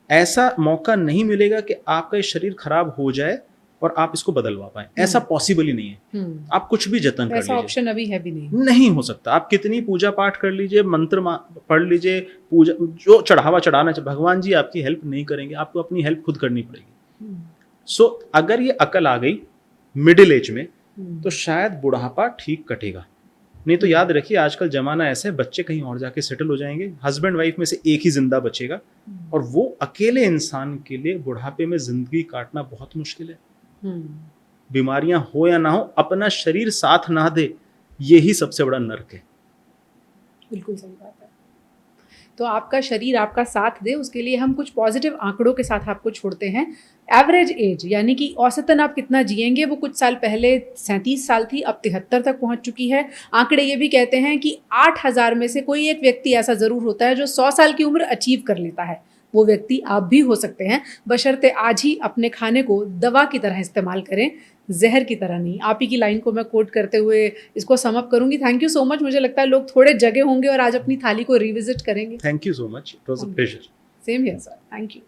ऐसा मौका नहीं मिलेगा कि आपका ये शरीर खराब हो जाए और आप इसको बदलवा पाए, ऐसा पॉसिबल ही नहीं है। आप कुछ भी जतन कर लीजिए, ऐसा ऑप्शन अभी है भी नहीं हो सकता। आप कितनी पूजा पाठ कर लीजिए, मंत्र पढ़ लीजिए, पूजा जो चढ़ावा चढ़ाना चाहिए, भगवान जी आपकी हेल्प नहीं करेंगे, आपको अपनी हेल्प खुद करनी पड़ेगी। सो अगर ये अकल आ गई मिडिल एज में तो शायद बुढ़ापा ठीक कटेगा। नहीं तो याद रखिए आजकल जमाना ऐसा है, बच्चे कहीं और जाके सेटल हो जाएंगे, हस्बैंड वाइफ में से एक ही जिंदा बचेगा और वो अकेले इंसान के लिए बुढ़ापे में जिंदगी काटना बहुत मुश्किल है। बीमारियां हो या ना हो, अपना शरीर साथ ना दे, यही सबसे बड़ा नर्क है। बिल्कुल सही बात है। तो आपका शरीर आपका साथ दे, उसके लिए हम कुछ पॉजिटिव आंकड़ों के साथ आपको छोड़ते हैं। एवरेज एज यानी कि औसतन आप कितना जिएंगे, वो कुछ साल पहले 37 साल थी, अब 73 तक पहुंच चुकी है। आंकड़े ये भी कहते हैं कि 8000 में से कोई एक व्यक्ति ऐसा ज़रूर होता है जो 100 साल की उम्र अचीव कर लेता है। वो व्यक्ति आप भी हो सकते हैं, बशर्ते आज ही अपने खाने को दवा की तरह इस्तेमाल करें, जहर की तरह नहीं। आप ही की लाइन को मैं कोट करते हुए इसको सम अप करूंगी। Thank you so much. मुझे लगता है लोग थोड़े जगे होंगे और आज अपनी थाली को रिविजिट करेंगे। Thank you so much, it was a pleasure. Same here sir, thank you.